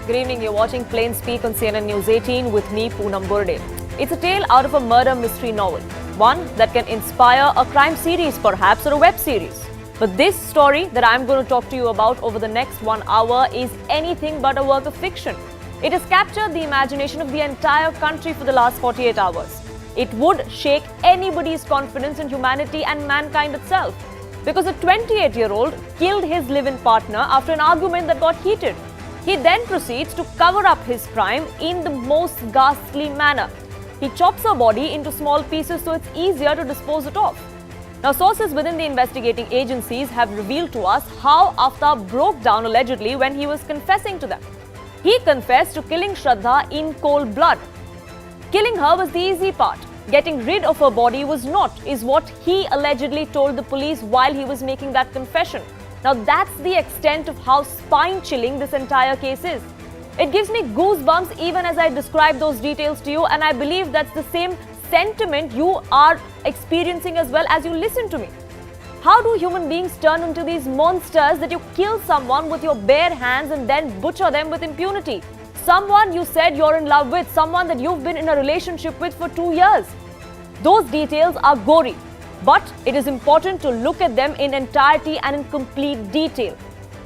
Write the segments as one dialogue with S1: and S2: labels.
S1: Good evening, you're watching Plain Speak on CNN News 18 with me, Poonam Burde. It's a tale out of a murder mystery novel. One that can inspire a crime series perhaps or a web series. But this story that I'm going to talk to you about over the next 1 hour is anything but a work of fiction. It has captured the imagination of the entire country for the last 48 hours. It would shake anybody's confidence in humanity and mankind itself. Because a 28-year-old killed his live-in partner after an argument that got heated. He then proceeds to cover up his crime in the most ghastly manner. He chops her body into small pieces so it's easier to dispose it off. Now, sources within the investigating agencies have revealed to us how Aftab broke down allegedly when he was confessing to them. He confessed to killing Shraddha in cold blood. Killing her was the easy part. Getting rid of her body was not, is what he allegedly told the police while he was making that confession. Now that's the extent of how spine-chilling this entire case is. It gives me goosebumps even as I describe those details to you, and I believe that's the same sentiment you are experiencing as well as you listen to me. How do human beings turn into these monsters that you kill someone with your bare hands and then butcher them with impunity? Someone you said you're in love with, someone that you've been in a relationship with for 2 years. Those details are gory, but it is important to look at them in entirety and in complete detail.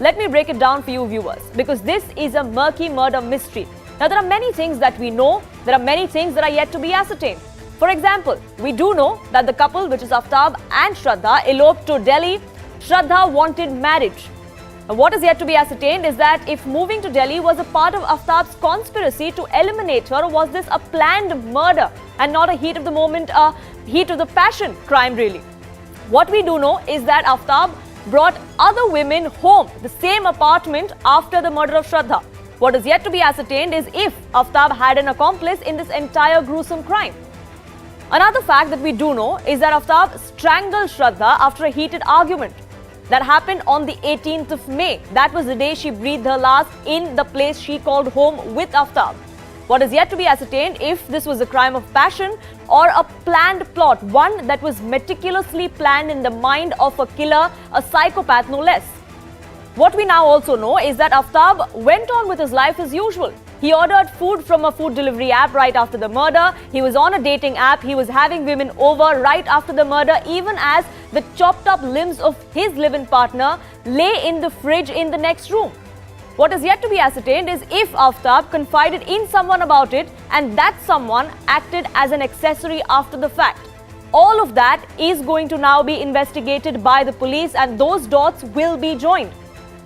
S1: Let me break it down for you viewers, because this is a murky murder mystery. Now, there are many things that we know, there are many things that are yet to be ascertained. For example, we do know that the couple, which is Aftab and Shraddha, eloped to Delhi. Shraddha wanted marriage. Now, what is yet to be ascertained is that if moving to Delhi was a part of Aftab's conspiracy to eliminate her, or was this a planned murder and not a heat of the moment, a heat of the passion crime really? What we do know is that Aftab brought other women home, the same apartment, after the murder of Shraddha. What is yet to be ascertained is if Aftab had an accomplice in this entire gruesome crime. Another fact that we do know is that Aftab strangled Shraddha after a heated argument. That happened on the 18th of May. That was the day she breathed her last in the place she called home with Aftab. What is yet to be ascertained if this was a crime of passion or a planned plot, one that was meticulously planned in the mind of a killer, a psychopath no less. What we now also know is that Aftab went on with his life as usual. He ordered food from a food delivery app right after the murder. He was on a dating app. He was having women over right after the murder, even as the chopped up limbs of his live-in partner lay in the fridge in the next room. What is yet to be ascertained is if Aftab confided in someone about it and that someone acted as an accessory after the fact. All of that is going to now be investigated by the police, and those dots will be joined.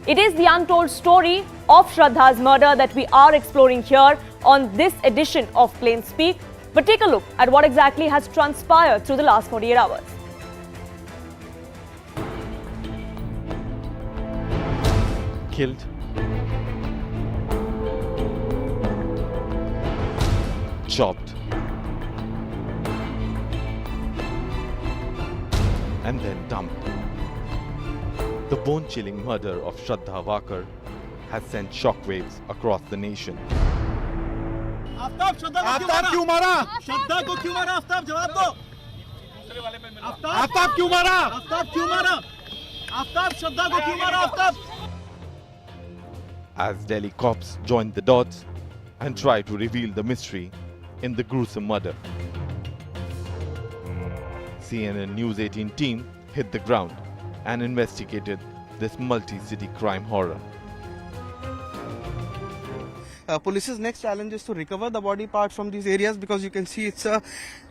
S1: It is the untold story of Shraddha's murder that we are exploring here on this edition of Plain Speak. But take a look at what exactly has transpired through the last 48 hours.
S2: Killed, chopped, and then dumped. The bone-chilling murder of Shraddha Walkar has sent shockwaves across the nation.
S3: Aftab श्रद्धा क्यों मारा? श्रद्धा को क्यों मारा? आफ्ताब जवाब दो। आफ्ताब क्यों मारा? आफ्ताब क्यों मारा? आफ्ताब श्रद्धा को क्यों मारा? Aftab?
S2: As Delhi cops joined the dots and tried to reveal the mystery in the gruesome murder. CNN News 18 team hit the ground and investigated this multi-city crime horror.
S4: Police's next challenge is to recover the body parts from these areas, because you can see it's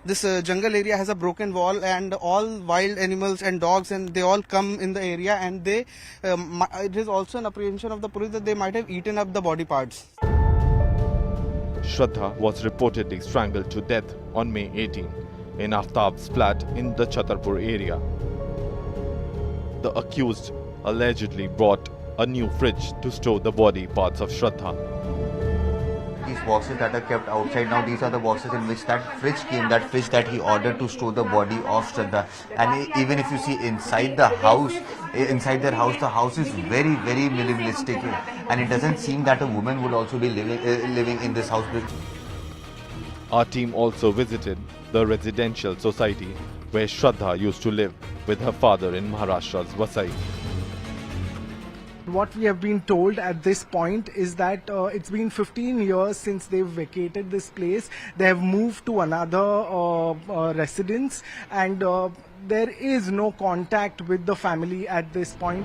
S4: this jungle area has a broken wall, and all wild animals and dogs, and they all come in the area, and they it is also an apprehension of the police that they might have eaten up the body parts.
S2: Shraddha was reportedly strangled to death on May 18 in Aftab's flat in the Chhatarpur area. The accused allegedly brought a new fridge to store the body parts of Shraddha.
S5: These boxes that are kept outside now, these are the boxes in which that fridge came, that fridge that he ordered to store the body of Shraddha. And even if you see inside the house, inside their house, the house is very, very minimalistic, and it doesn't seem that a woman would also be living in this house.
S2: Our team also visited the residential society where Shraddha used to live with her father in Maharashtra's Vasai.
S6: What we have been told at this point is that it's been 15 years since they've vacated this place. They have moved to another residence, and there is no contact with the family at this point.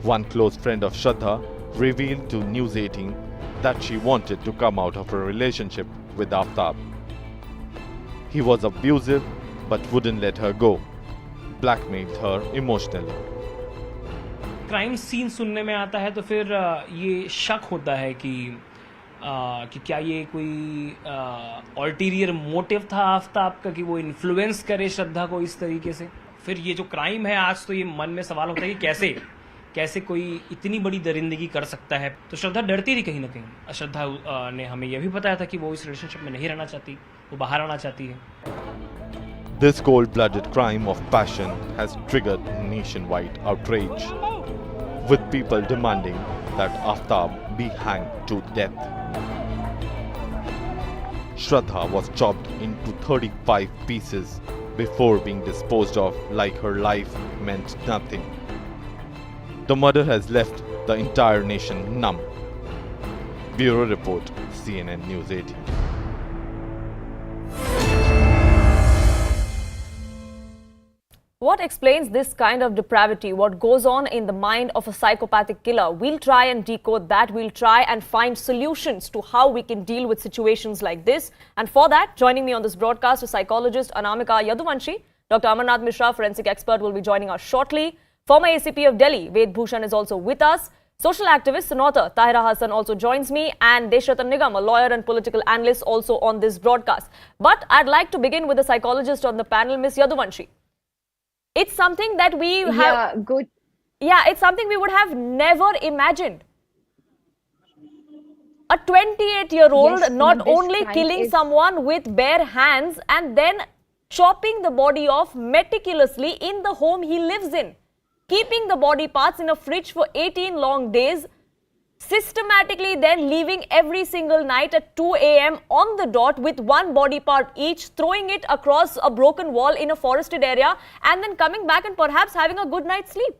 S2: One close friend of Shraddha revealed to News18 that she wanted to come out of her relationship with Aftab. He was abusive but wouldn't let her go, blackmailed her emotionally.
S7: Crime scene सुनने में आता है तो फिर ये शक होता है कि क्या ये कोई अल्टीरियर मोटिव था आफ्ताब का कि वो इन्फ्लुएंस करे श्रद्धा को इस तरीके से. फिर ये जो क्राइम है आज तो ये मन में सवाल होता है कि कैसे कोई इतनी बड़ी दरिंदगी कर सकता है. तो श्रद्धा डरती थी कहीं ना कहीं. श्रद्धा ने हमें यह भी बताया था कि वो इस रिलेशनशिप में नहीं रहना चाहती, वो बाहर आना चाहती है.
S2: This cold-blooded crime of passion has triggered nationwide outrage, with people demanding that Aftab be hanged to death. Shraddha was chopped into 35 pieces before being disposed of like her life meant nothing. The murder has left the entire nation numb. Bureau Report, CNN News 18.
S1: What explains this kind of depravity? What goes on in the mind of a psychopathic killer? We'll try and decode that. We'll try and find solutions to how we can deal with situations like this. And for that, joining me on this broadcast is psychologist Anamika Yaduvanshi. Dr. Amarnath Mishra, forensic expert, will be joining us shortly. Former ACP of Delhi, Ved Bhushan, is also with us. Social activist and author Tahira Hassan also joins me, and Deshratan Nigam, a lawyer and political analyst, also on this broadcast. But I'd like to begin with the psychologist on the panel, Ms. Yaduvanshi. It's something that we have... it's something we would have never imagined. A 28-year-old not only killing someone with bare hands and then chopping the body off meticulously in the home he lives in, keeping the body parts in a fridge for 18 long days, systematically then leaving every single night at 2 a.m. on the dot with one body part each, throwing it across a broken wall in a forested area, and then coming back and perhaps having a good night's sleep.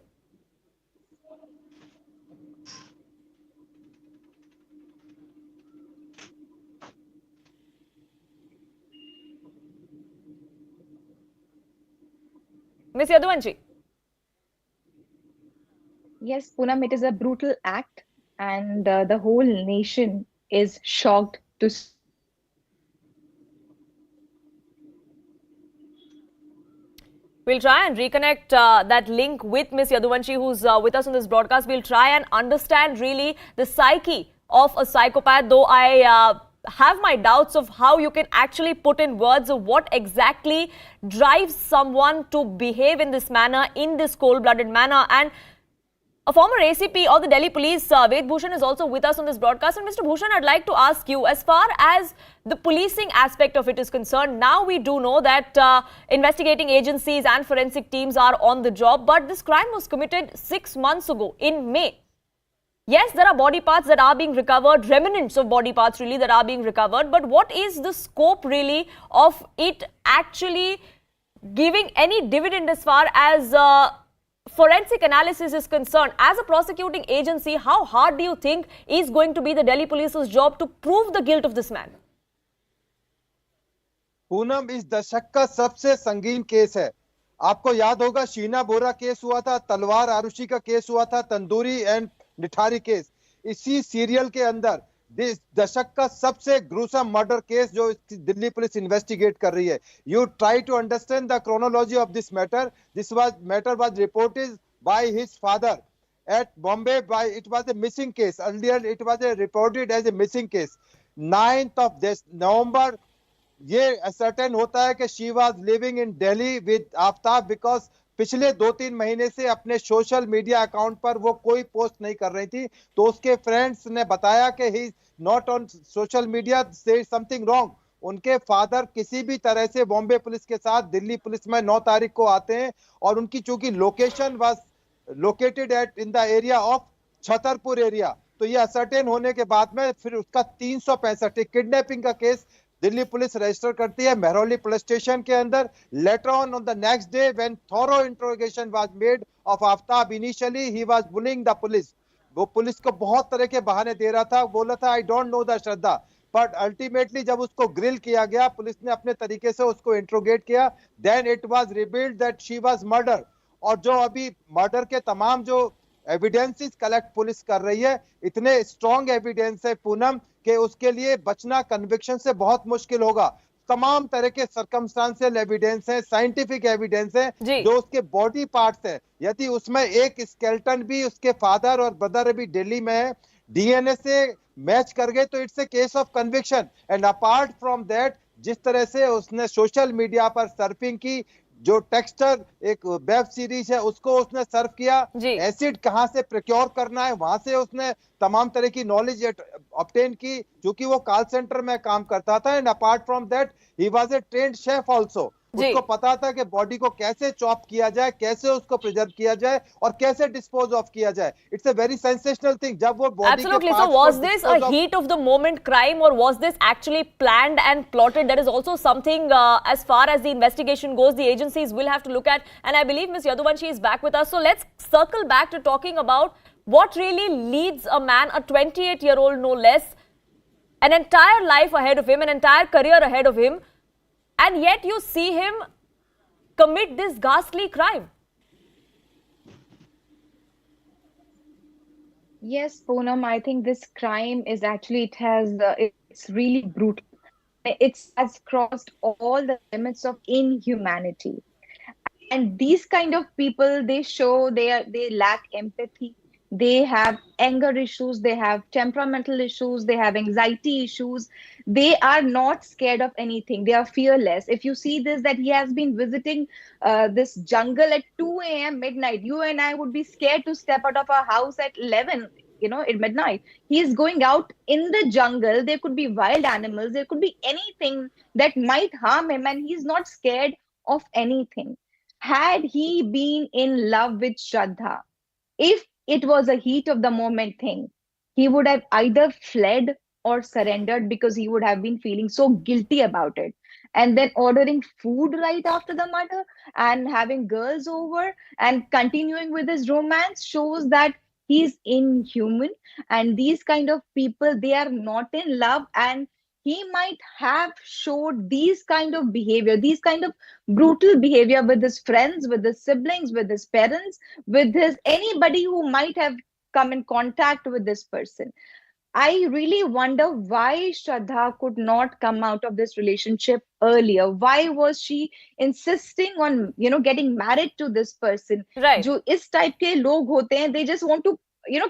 S1: Ms. Yaduvanshi.
S8: Yes, Poonam, it is a brutal act. And the whole nation is shocked to
S1: We'll try and reconnect that link with Ms. Yaduvanshi, who's with us on this broadcast. We'll try and understand really the psyche of a psychopath, though I have my doubts of how you can actually put in words of what exactly drives someone to behave in this manner, in this cold-blooded manner. And a former ACP of the Delhi police, Ved Bhushan, is also with us on this broadcast. And Mr. Bhushan, I'd like to ask you, as far as the policing aspect of it is concerned, now we do know that investigating agencies and forensic teams are on the job, but this crime was committed 6 months ago in May. Yes, there are body parts that are being recovered, remnants of body parts really that are being recovered, but what is the scope really of it actually giving any dividend as far as forensic analysis is concerned? As a prosecuting agency, how hard do you think is going to be the Delhi police's job to prove the guilt of this man?
S9: Poonam, इस दशक का सबसे संगीन case है. आपको याद होगा शीना बोरा case हुआ था, तलवार आरुषि का केस हुआ था, तंदूरी एंड निठारी केस. इसी सीरियल के अंदर दशक का सबसे ग्रूसम मर्डर केस जो दिल्ली पुलिस इन्वेस्टिगेट कर रही है. You try to understand the chronology of this matter. This matter was reported by his father at Bombay it was a missing case. Earlier it was reported as a missing case. 9th of this November ये ascertain होता है कि she was living in Delhi with Aftab because पिछले 2-3 महीने से अपने social media account पर वो कोई पोस्ट नहीं कर रही थी. तो उसके फ्रेंड्स ने बताया कि he not on social media, there is something wrong. उनके फादर किसी भी तरह से बॉम्बे पुलिस के साथ दिल्ली पुलिस में 9 तारीख को आते हैं और उनकी चूंकि location was located at in the area of Chhatarpur area, तो ये असर्टेन होने के बाद में फिर उसका 365 किडनैपिंग का केस दिल्ली पुलिस रजिस्टर करती है मेहरौली पुलिस स्टेशन के अंदर. Later on the next day, when thorough interrogation was made of Aftab, initially he was bullying the police. वो पुलिस को बहुत तरह के बहाने दे रहा था, बोला था I don't know the Shraddha, but ultimately जब उसको ग्रिल किया गया, पुलिस ने अपने तरीके से उसको इंट्रोगेट किया, then it was revealed that she was murder. और जो अभी मर्डर के तमाम जो एविडेंसेस कलेक्ट पुलिस कर रही है, इतने स्ट्रॉन्ग एविडेंस है पूनम कि उसके लिए बचना कन्विक्शन से बहुत मुश्किल होगा. तमाम तरह के सर्कमस्टांशियल एविडेंस है, साइंटिफिक एविडेंस है, जो उसके बॉडी पार्ट्स है. यदि उसमें एक स्केलेटन भी उसके फादर और ब्रदर अभी दिल्ली में है, डीएनए से मैच कर गए तो it's a case of conviction. And apart from that, जिस तरह से उसने सोशल मीडिया पर सर्फिंग की, जो टेक्सटर एक वेब सीरीज है उसको उसने सर्व किया, एसिड कहां से प्रोक्योर करना है वहां से उसने तमाम तरह की नॉलेज ऑब्टेन की, क्योंकि वो कॉल सेंटर में काम करता था. And apart from that he was a trained chef also. उसको पता था कि बॉडी को कैसे चॉप किया जाए, कैसे उसको प्रिजर्व किया जाए और कैसे डिस्पोज ऑफ किया जाए. It's a very sensational thing. जब वो body
S1: Absolutely. So was this a heat of the moment crime, or was this actually planned and plotted? That is also something as far as the investigation goes, the agencies will have to look at. And I believe Ms. Yaduvanshi is back with us. So let's circle back to talking about what really leads a man, a 28-year-old no less, an entire life ahead of him, an entire career ahead of him, and yet you see him commit this ghastly crime.
S8: Yes, Poonam, I think this crime is actually, it's really brutal. It has crossed all the limits of inhumanity. And these kind of people, they lack empathy. They have anger issues, they have temperamental issues, they have anxiety issues. They are not scared of anything. They are fearless. If you see this, that he has been visiting this jungle at 2 a.m. midnight. You and I would be scared to step out of our house at 11, at midnight. He is going out in the jungle. There could be wild animals. There could be anything that might harm him, and he's not scared of anything. Had he been in love with Shraddha, if it was a heat of the moment thing, he would have either fled or surrendered, because he would have been feeling so guilty about it. And then ordering food right after the murder and having girls over and continuing with his romance shows that he's inhuman. And these kind of people, they are not in love, and he might have showed these kind of behavior, these kind of brutal behavior with his friends, with his siblings, with his parents, with anybody who might have come in contact with this person. I really wonder why Shraddha could not come out of this relationship earlier. Why was she insisting on, getting married to this person?
S1: Right.
S8: जो इस type के लोग होते हैं, they just want to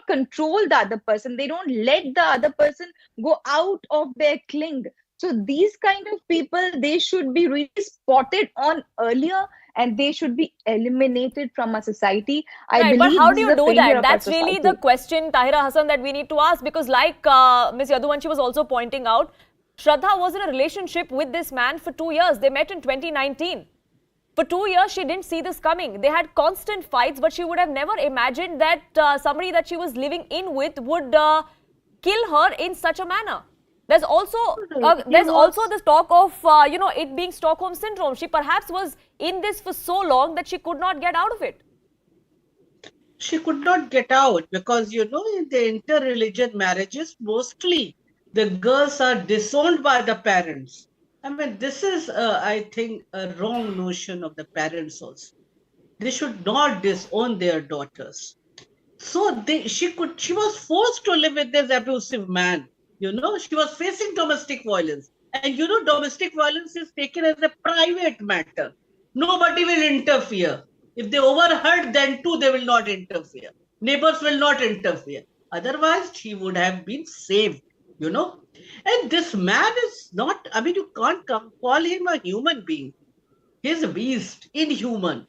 S8: control the other person. They don't let the other person go out of their cling. So these kind of people, they should be really spotted on earlier, and they should be eliminated from a society. I believe,
S1: but how do you do that? That's
S8: really
S1: the question, Tahira Hassan, that we need to ask, because like Ms. Yaduvanshi was also pointing out, Shraddha was in a relationship with this man for 2 years. They met in 2019. For 2 years, she didn't see this coming. They had constant fights, but she would have never imagined that somebody that she was living in with would kill her in such a manner. There's also this talk of it being Stockholm syndrome. She perhaps was in this for so long that she could not get out of it.
S10: She could not get out because in the inter-religion marriages, mostly the girls are disowned by the parents. I mean, this is, I think, a wrong notion of the parents also. They should not disown their daughters. So she was forced to live with this abusive man. She was facing domestic violence. And domestic violence is taken as a private matter. Nobody will interfere. If they overheard, then too they will not interfere. Neighbors will not interfere. Otherwise, she would have been saved, And this man is not, you can't call him a human being. He's a beast, inhuman.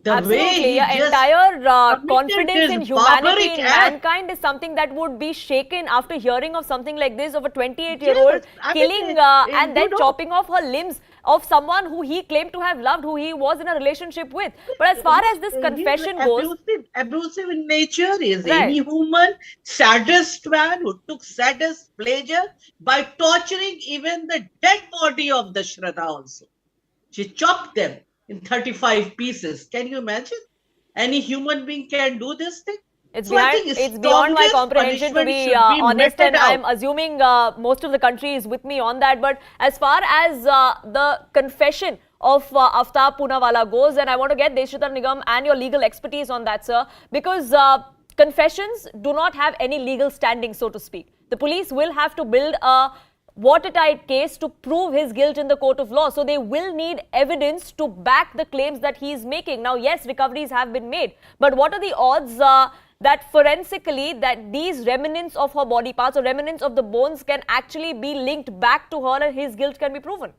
S1: Absolutely, entire confidence in humanity, in mankind is something that would be shaken after hearing of something like this, of a 28-year-old killing and then chopping off her limbs of someone who he claimed to have loved, who he was in a relationship with. But as far as this confession goes,
S10: abusive in nature is
S1: Right.
S10: inhuman, sadist man who took sadist pleasure by torturing even the dead body of the Shraddha also. She chopped them in 35 pieces. Can you imagine? Any human being can do this thing?
S1: it's,
S10: So I
S1: behind,
S10: think
S1: it's beyond my
S10: strongest
S1: comprehension, to
S10: punishment
S1: be
S10: should be
S1: honest, and
S10: meted out.
S1: I'm assuming most of the country is with me on that. But as far as the confession of Aftab Poonawala goes, and I want to get Deshita Nigam and your legal expertise on that, sir, because confessions do not have any legal standing, so to speak. The police will have to build a watertight case to prove his guilt in the court of law. So they will need evidence to back the claims that he is making. Now, yes, recoveries have been made, but what are the odds that forensically that these remnants of her body parts or remnants of the bones can actually be linked back to her and his guilt can be proven?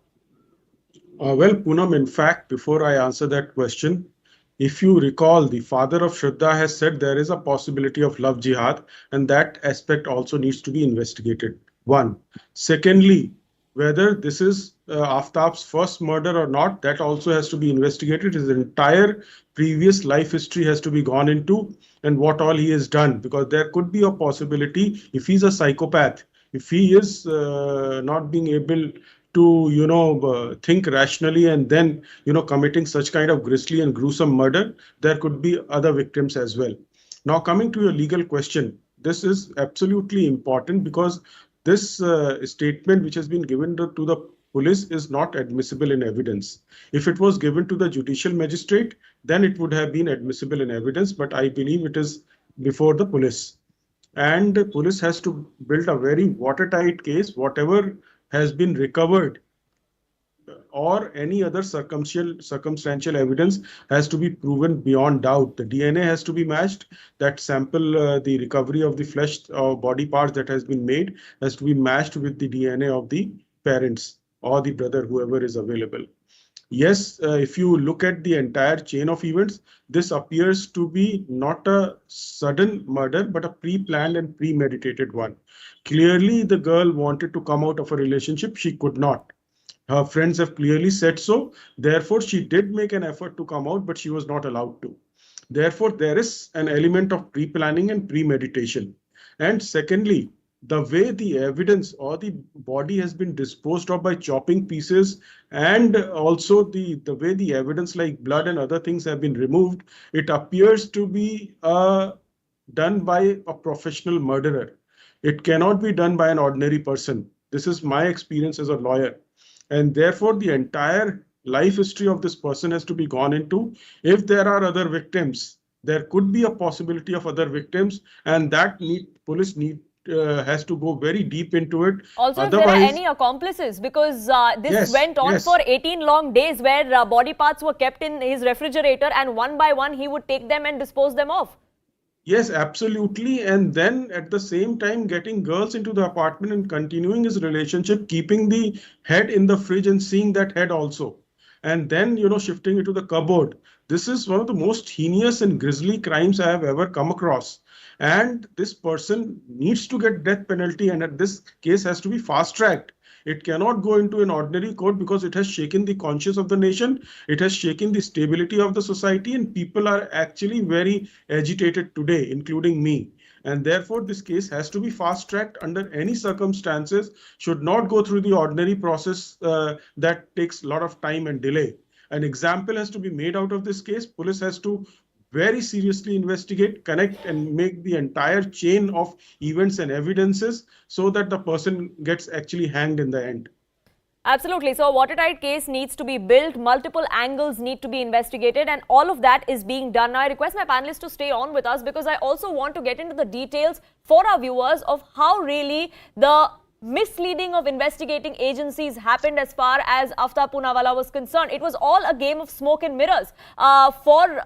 S11: Well, Poonam, in fact, before I answer that question, if you recall, the father of Shraddha has said there is a possibility of love jihad, and that aspect also needs to be investigated. One. Secondly, whether this is Aftab's first murder or not, that also has to be investigated. His entire previous life history has to be gone into, and what all he has done, because there could be a possibility, if he's a psychopath, if he is not being able to, think rationally and then, committing such kind of grisly and gruesome murder, there could be other victims as well. Now, coming to your legal question, this is absolutely important because this statement which has been given to the police is not admissible in evidence. If it was given to the judicial magistrate, then it would have been admissible in evidence, but I believe it is before the police. And the police has to build a very watertight case. Whatever has been recovered or any other circumstantial evidence has to be proven beyond doubt. The DNA has to be matched. That sample, the recovery of the flesh or body parts that has been made has to be matched with the DNA of the parents or the brother, whoever is available. Yes, if you look at the entire chain of events, this appears to be not a sudden murder, but a pre-planned and premeditated one. Clearly, the girl wanted to come out of a relationship. She could not. Her friends have clearly said so. Therefore, she did make an effort to come out, but she was not allowed to. Therefore, there is an element of pre-planning and premeditation. And secondly, the way the evidence or the body has been disposed of by chopping pieces, and also the way the evidence like blood and other things have been removed, it appears to be done by a professional murderer. It cannot be done by an ordinary person. This is my experience as a lawyer. And therefore, the entire life history of this person has to be gone into. If there are other victims, there could be a possibility of other victims, and that police has to go very deep into it.
S1: Also, if there are any accomplices, because this went on for 18 long days where body parts were kept in his refrigerator and one by one he would take them and dispose them off.
S11: Yes, absolutely. And then at the same time, getting girls into the apartment and continuing his relationship, keeping the head in the fridge and seeing that head also. And then, shifting it to the cupboard. This is one of the most heinous and grisly crimes I have ever come across. And this person needs to get death penalty, and this case has to be fast tracked. It cannot go into an ordinary court because it has shaken the conscience of the nation. It has shaken the stability of the society, and people are actually very agitated today, including me. And therefore, this case has to be fast tracked under any circumstances, should not go through the ordinary process that takes a lot of time and delay. An example has to be made out of this case. Police has to very seriously investigate, connect, and make the entire chain of events and evidences so that the person gets actually hanged in the end.
S1: Absolutely. So a watertight case needs to be built, multiple angles need to be investigated, and all of that is being done. Now, I request my panelists to stay on with us because I also want to get into the details for our viewers of how really the misleading of investigating agencies happened as far as Aftab Poonawala was concerned. It was all a game of smoke and mirrors for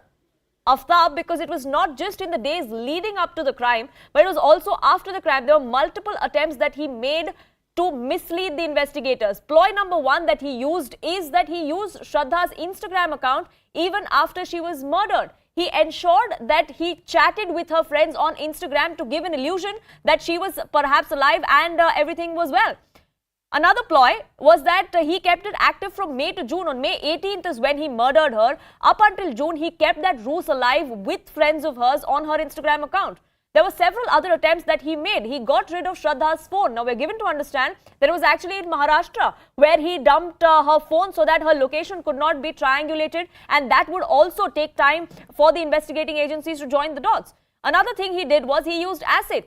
S1: Aftab, because it was not just in the days leading up to the crime, but it was also after the crime. There were multiple attempts that he made to mislead the investigators. Ploy number one that he used is that he used Shraddha's Instagram account even after she was murdered. He ensured that he chatted with her friends on Instagram to give an illusion that she was perhaps alive and everything was well. Another ploy was that he kept it active from May to June. On May 18th is when he murdered her. Up until June, he kept that ruse alive with friends of hers on her Instagram account. There were several other attempts that he made. He got rid of Shraddha's phone. Now, we're given to understand that it was actually in Maharashtra where he dumped her phone so that her location could not be triangulated, and that would also take time for the investigating agencies to join the dots. Another thing he did was he used acid,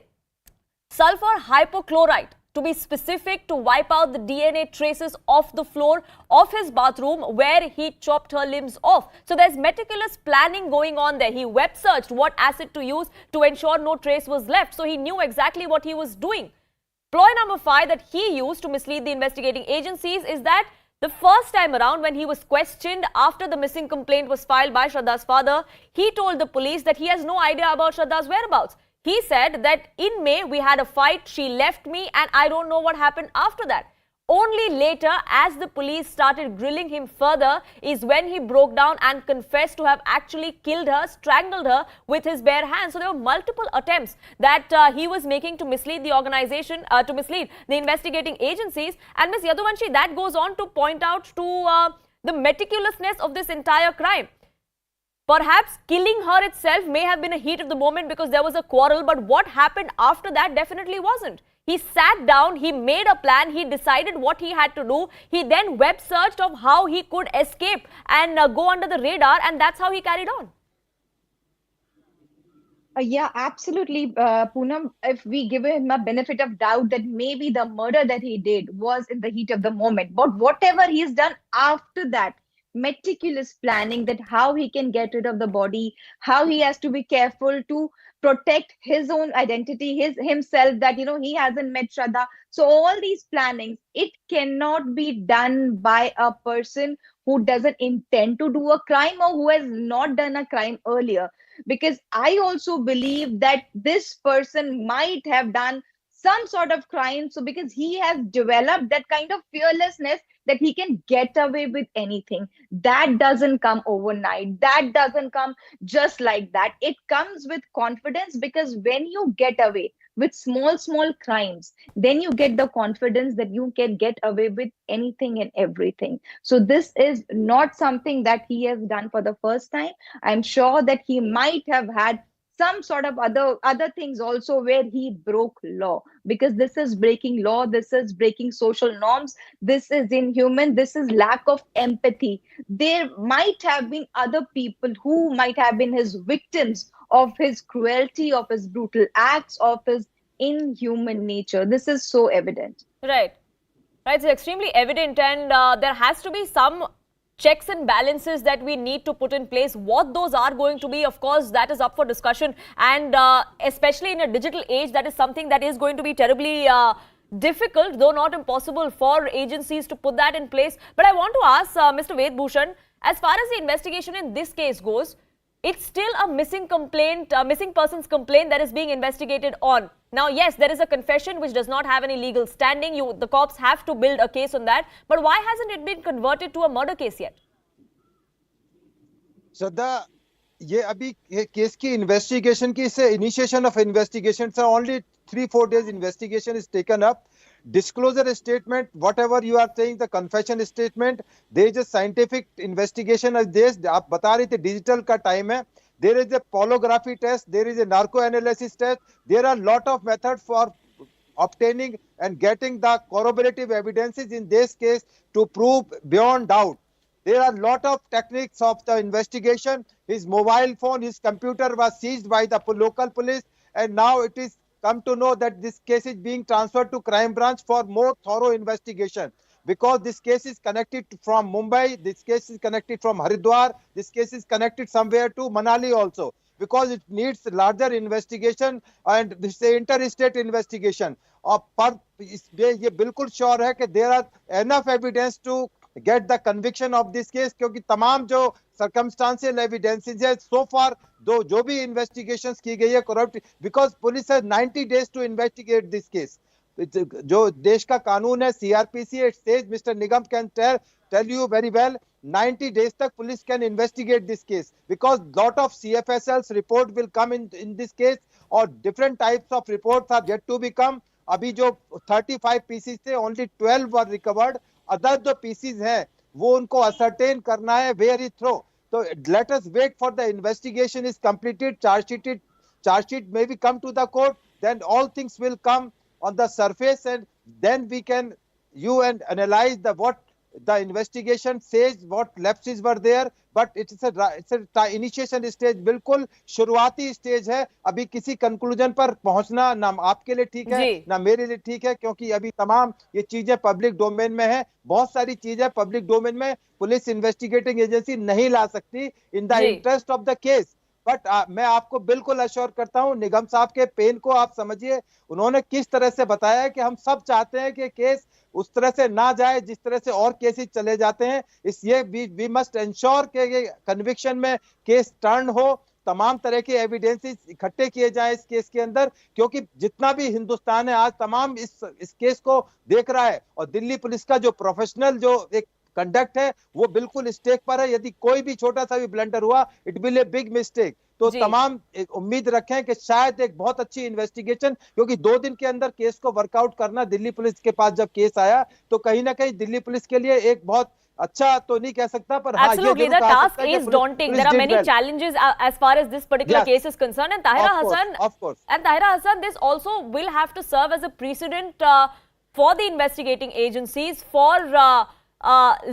S1: sulfur hypochlorite, to be specific, to wipe out the DNA traces off the floor of his bathroom where he chopped her limbs off. So there's meticulous planning going on there. He web searched what acid to use to ensure no trace was left. So he knew exactly what he was doing. Ploy number 5 that he used to mislead the investigating agencies is that the first time around, when he was questioned after the missing complaint was filed by Shraddha's father, he told the police that he has no idea about Shraddha's whereabouts. He said that in May, we had a fight, she left me, and I don't know what happened after that. Only later, as the police started grilling him further, is when he broke down and confessed to have actually killed her, strangled her with his bare hands. So there were multiple attempts that he was making to mislead the organization, to mislead the investigating agencies. And Ms. Yaduvanshi, that goes on to point out to the meticulousness of this entire crime. Perhaps killing her itself may have been a heat of the moment because there was a quarrel, but what happened after that definitely wasn't. He sat down, he made a plan, he decided what he had to do. He then web searched of how he could escape and go under the radar, and that's how he carried on.
S8: Yeah, absolutely, Poonam. If we give him a benefit of doubt that maybe the murder that he did was in the heat of the moment, but whatever he's done after that, meticulous planning, that how he can get rid of the body, how he has to be careful to protect his own identity, himself, that he hasn't met Shraddha. So all these plannings, it cannot be done by a person who doesn't intend to do a crime or who has not done a crime earlier. Because I also believe that this person might have done some sort of crime. So because he has developed that kind of fearlessness that he can get away with anything. That doesn't come overnight. That doesn't come just like that. It comes with confidence, because when you get away with small crimes, then you get the confidence that you can get away with anything and everything. So this is not something that he has done for the first time. I'm sure that he might have had some sort of other things also where he broke law, because this is breaking law, this is breaking social norms, this is inhuman, this is lack of empathy. There might have been other people who might have been his victims of his cruelty, of his brutal acts, of his inhuman nature. This is so evident.
S1: Right, it's extremely evident, and there has to be some checks and balances that we need to put in place. What those are going to be, of course, that is up for discussion, and especially in a digital age, that is something that is going to be terribly difficult, though not impossible, for agencies to put that in place. But I want to ask Mr. Ved Bhushan, as far as the investigation in this case goes, it's still a missing person's complaint that is being investigated on. Now, yes, there is a confession which does not have any legal standing. The cops have to build a case on that. But why hasn't it been converted to a murder case yet?
S9: Shraddha, ये अभी case की investigation की से initiation of investigation से only 3-4 days investigation is taken up. Disclosure statement, whatever you are saying, the confession statement, there is a scientific investigation as this. आप बता रहे थे डिजिटल का टाइम है. There is a polygraphy test, there is a narco analysis test. There are lot of methods for obtaining and getting the corroborative evidences in this case to prove beyond doubt. There are lot of techniques of the investigation. His mobile phone, his computer was seized by the local police, and now it is come to know that this case is being transferred to crime branch for more thorough investigation, because this case is connected from Mumbai, this case is connected from Haridwar, this case is connected somewhere to Manali also, because it needs larger investigation and this is interstate investigation. पर ये बिल्कुल sure है कि there are enough evidence to get the conviction of this case, क्योंकि तमाम जो circumstantial evidences है so far, जो भी investigations की गई है corrupt, because police has 90 days to investigate this case. जो देश का कानून है CRPC, it says, Mr. Nigam can tell you very well, 90 days तक police can investigate this case, because lot of CFSL's report will come in this case, or different types of reports are yet to become. अभी जो 35 pieces थे only 12 were recovered, other जो pieces हैं वो उनको ascertain करना है where he throw. तो let us wait for the investigation is completed, charge sheet may be come to the court, then all things will come on the surface, and then we can analyze what the investigation says, what lapses were there. But it's a initiation stage, बिल्कुल शुरुआती stage है. अभी किसी conclusion पर पहुंचना ना आपके लिए ठीक है ना मेरे लिए ठीक है, क्योंकि अभी तमाम ये चीजें पब्लिक डोमेन में है. बहुत सारी चीजें पब्लिक डोमेन में पुलिस इन्वेस्टिगेटिंग एजेंसी नहीं ला सकती in the interest of the case. But मैं आपको बिल्कुल अश्योर करता हूं, निगम साहब के पेन को आप समझिए. उन्होंने किस तरह से बताया कि हम सब चाहते हैं कि केस उस तरह से ना जाए जिस तरह से और केसेस चले जाते हैं. इसलिए वी मस्ट इंश्योर के कन्विक्शन में केस टर्न हो, तमाम तरह के एविडेंसेस इकट्ठे किए जाए इस केस के अंदर, क्योंकि जितना भी हिंदुस्तान है आज तमाम इस केस को देख रहा है. और दिल्ली पुलिस का जो प्रोफेशनल जो एक कंडक्ट है वो बिल्कुल स्टेक पर है. यदि कोई भी छोटा सा भी ब्लंडर हुआ it will a big mistake. तो तमाम उम्मीद रखें कि शायद एक बहुत अच्छी इन्वेस्टिगेशन, क्योंकि 2 दिन के अंदर केस को वर्कआउट करना, दिल्ली पुलिस के पास जब केस आया तो कहीं ना कहीं दिल्ली पुलिस के लिए एक बहुत अच्छा तो नहीं कह सकता, पर
S1: absolutely the task is daunting. There are many challenges as far as this particular case is concerned, and Tahira Hassan, this also will have to serve as a precedent for the investigating agencies, for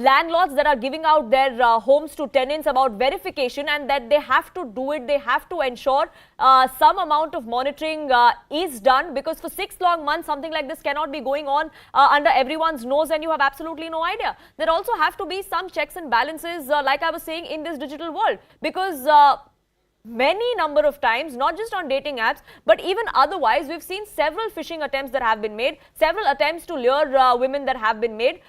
S1: landlords that are giving out their homes to tenants about verification, and that they have to do it. They have to ensure some amount of monitoring is done, because for 6 long months something like this cannot be going on under everyone's nose, and you have absolutely no idea. There also have to be some checks and balances, like I was saying, in this digital world, because many number of times, not just on dating apps, but even otherwise, we've seen several phishing attempts that have been made, several attempts to lure women that have been made.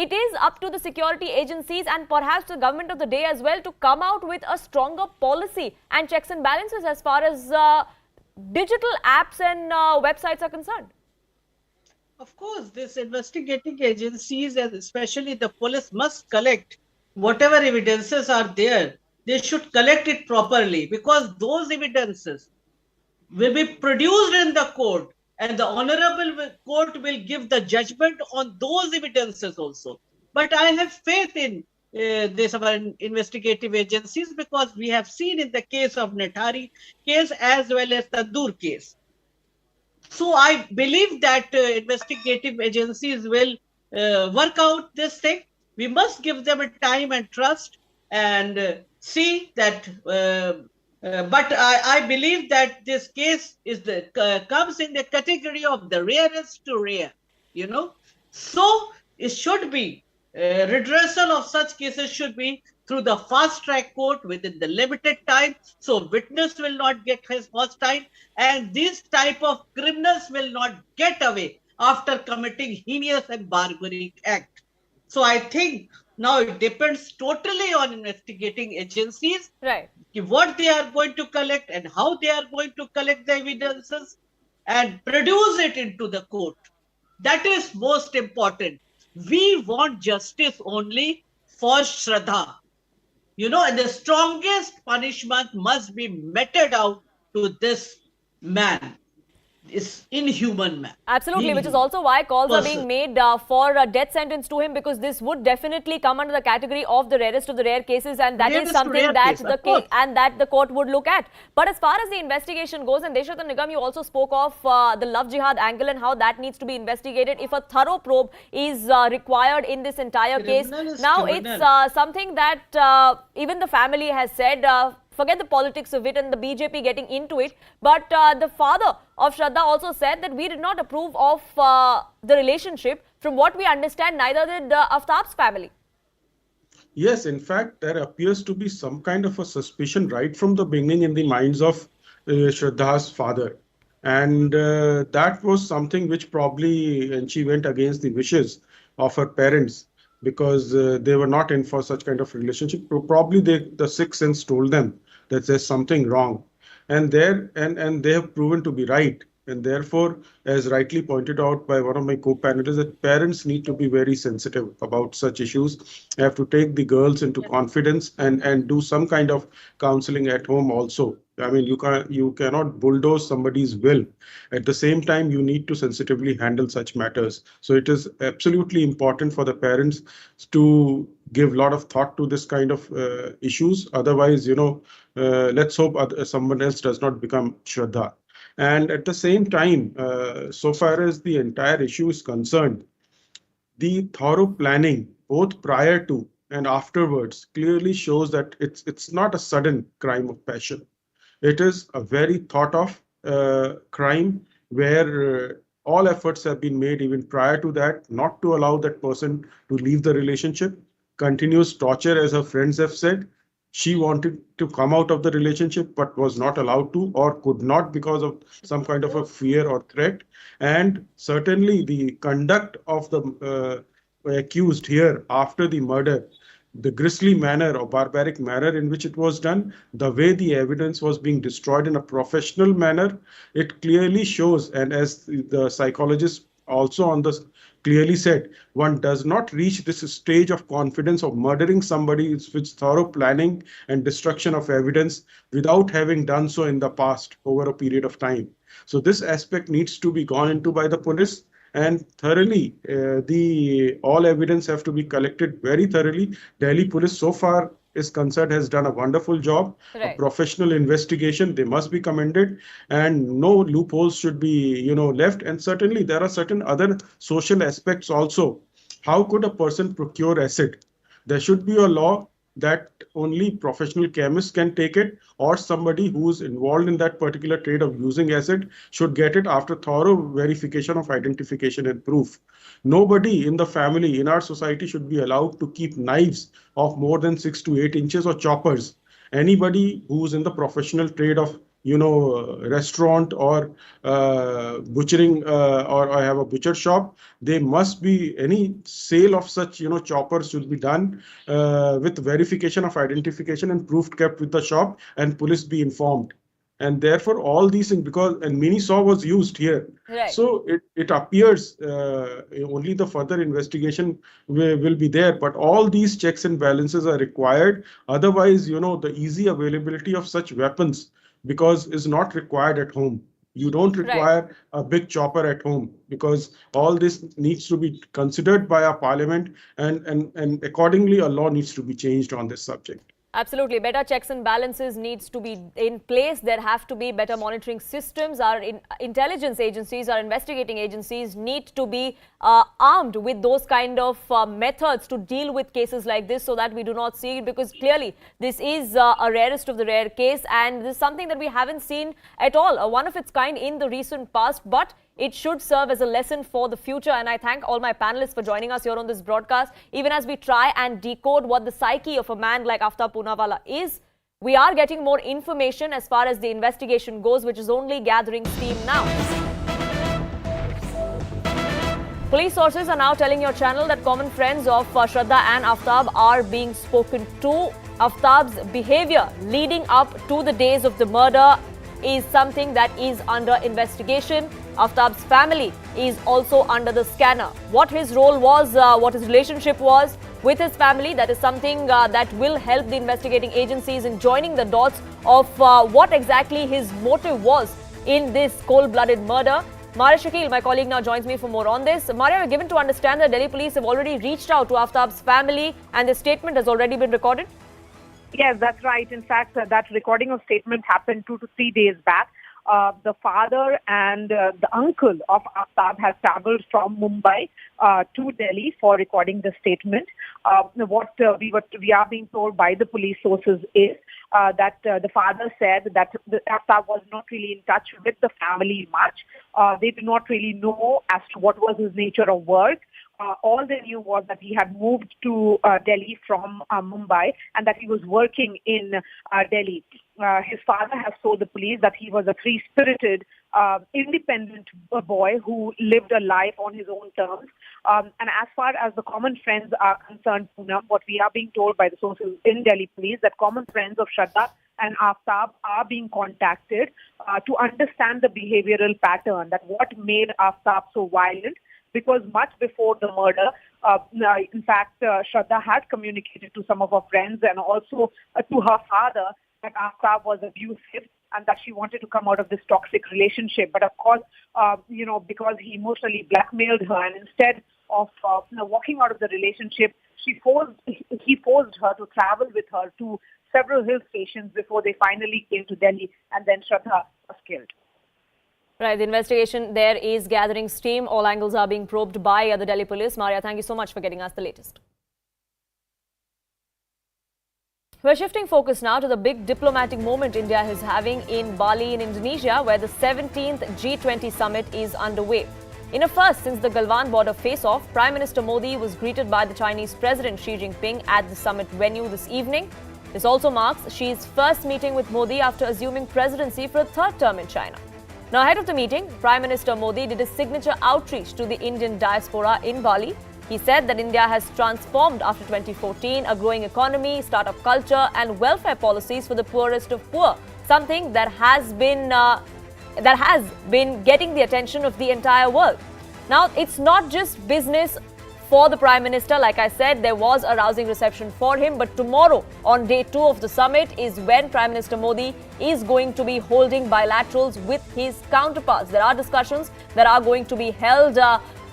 S1: It is up to the security agencies and perhaps the government of the day as well to come out with a stronger policy and checks and balances as far as digital apps and websites are concerned.
S10: Of course, this investigating agencies and especially the police must collect whatever evidences are there. They should collect it properly, because those evidences will be produced in the court, and the honorable court will give the judgment on those evidences also. But I have faith in these investigative agencies, because we have seen in the case of Nethari case as well as the Dur case. So I believe that investigative agencies will work out this thing. We must give them a time and trust and see that. But I believe that this case is comes in the category of the rarest to rare, you know. So it should be redressal of such cases should be through the fast track court within the limited time, so witness will not get his hostile, and this type of criminals will not get away after committing heinous and barbaric act. So I think now it depends totally on investigating agencies,
S1: right?
S10: What they are going to collect and how they are going to collect the evidences and produce it into the court. That is most important. We want justice only for Shraddha. You know, and the strongest punishment must be meted out to this man. Is inhuman man.
S1: Absolutely, which is also why calls are being made for a death sentence to him, because this would definitely come under the category of the rarest of the rare cases, and that is something that the court would look at. But as far as the investigation goes, and Deshrata Nigam, you also spoke of the love jihad angle and how that needs to be investigated if a thorough probe is required in this entire case. Now it's something that even the family has said, forget the politics of it and the BJP getting into it, but the father of Shraddha also said that we did not approve of the relationship. From what we understand, neither did Aftab's family.
S11: Yes, in fact, there appears to be some kind of a suspicion right from the beginning in the minds of Shraddha's father. And that was something which probably, and she went against the wishes of her parents, because they were not in for such kind of relationship. Probably the sixth sense told them that there's something wrong, and they have proven to be right. And therefore, as rightly pointed out by one of my co-panelists, that parents need to be very sensitive about such issues. They have to take the girls into confidence and do some kind of counseling at home also. I mean, you cannot bulldoze somebody's will. At the same time, you need to sensitively handle such matters. So it is absolutely important for the parents to give a lot of thought to this kind of issues. Otherwise, let's hope someone else does not become Shraddha. And at the same time, so far as the entire issue is concerned, the thorough planning, both prior to and afterwards, clearly shows that it's not a sudden crime of passion. It is a very thought of crime where all efforts have been made even prior to that, not to allow that person to leave the relationship. Continuous torture, as her friends have said. She wanted to come out of the relationship, but was not allowed to or could not because of some kind of a fear or threat. And certainly the conduct of the accused here after the murder, the grisly manner or barbaric manner in which it was done, the way the evidence was being destroyed in a professional manner, it clearly shows, and as the psychologist also on this clearly said, one does not reach this stage of confidence of murdering somebody with thorough planning and destruction of evidence without having done so in the past over a period of time. So this aspect needs to be gone into by the police, and thoroughly, all evidence have to be collected very thoroughly. Delhi police so far is concerned has done a wonderful job.
S1: Right.
S11: A professional investigation, they must be commended, and no loopholes should be left. And certainly there are certain other social aspects also. How could a person procure acid? There should be a law that only professional chemists can take it, or somebody who is involved in that particular trade of using acid should get it after thorough verification of identification and proof. Nobody in the family, in our society, should be allowed to keep knives of more than 6 to 8 inches or choppers. Anybody who's in the professional trade of restaurant or butchering or have a butcher shop, they must be, any sale of such choppers should be done with verification of identification and proof kept with the shop, and police be informed. And therefore all these things, because and mini saw was used here,
S1: Right.
S11: so it appears only the further investigation will be there, but all these checks and balances are required. Otherwise, the easy availability of such weapons, because is not required at home. You don't require a big chopper at home, because all this needs to be considered by our parliament, and accordingly a law needs to be changed on this subject.
S1: Absolutely. Better checks and balances needs to be in place. There have to be better monitoring systems. Our intelligence agencies, our investigating agencies need to be armed with those kind of methods to deal with cases like this, so that we do not see it, because clearly this is a rarest of the rare case, and this is something that we haven't seen at all, one of its kind in the recent past, but it should serve as a lesson for the future. And I thank all my panelists for joining us here on this broadcast. Even as we try and decode what the psyche of a man like Aftab Poonawalla is, we are getting more information as far as the investigation goes, which is only gathering steam now. Police sources are now telling your channel that common friends of Shraddha and Aftab are being spoken to. Aftab's behavior leading up to the days of the murder is something that is under investigation. Aftab's family is also under the scanner. What his role was, what his relationship was with his family, that is something that will help the investigating agencies in joining the dots of what exactly his motive was in this cold-blooded murder. Maria Shakil, my colleague, now joins me for more on this. Maria, we're given to understand that Delhi police have already reached out to Aftab's family and the statement has already been recorded?
S12: Yes, that's right. In fact, that recording of statement happened 2 to 3 days back. The father and the uncle of Aftab has travelled from Mumbai to Delhi for recording the statement. What we are being told by the police sources is that the father said that Aftab was not really in touch with the family much. They did not really know as to what was his nature of work. All they knew was that he had moved to Delhi from Mumbai, and that he was working in Delhi. His father has told the police that he was a free-spirited, independent boy who lived a life on his own terms. And as far as the common friends are concerned, Poonam, what we are being told by the sources in Delhi police, that common friends of Shraddha and Aftab are being contacted to understand the behavioral pattern, that what made Aftab so violent, because much before the murder, in fact, Shraddha had communicated to some of her friends and also to her father that Aftab was abusive and that she wanted to come out of this toxic relationship. But of course, because he emotionally blackmailed her, and instead of walking out of the relationship, he forced her to travel with her to several hill stations before they finally came to Delhi, and then Shraddha was killed.
S1: Right, the investigation there is gathering steam. All angles are being probed by the Delhi police. Maria, thank you so much for getting us the latest. We're shifting focus now to the big diplomatic moment India is having in Bali in Indonesia, where the 17th G20 Summit is underway. In a first since the Galwan border face-off, Prime Minister Modi was greeted by the Chinese President Xi Jinping at the summit venue this evening. This also marks Xi's first meeting with Modi after assuming presidency for a third term in China. Now, ahead of the meeting, Prime Minister Modi did a signature outreach to the Indian diaspora in Bali. He said that India has transformed after 2014, a growing economy, startup culture and welfare policies for the poorest of poor, something that has been getting the attention of the entire world. Now, it's not just business for the Prime Minister. Like I said, there was a rousing reception for him. But tomorrow, on day 2 of the summit, is when Prime Minister Modi is going to be holding bilaterals with his counterparts. There are discussions that are going to be held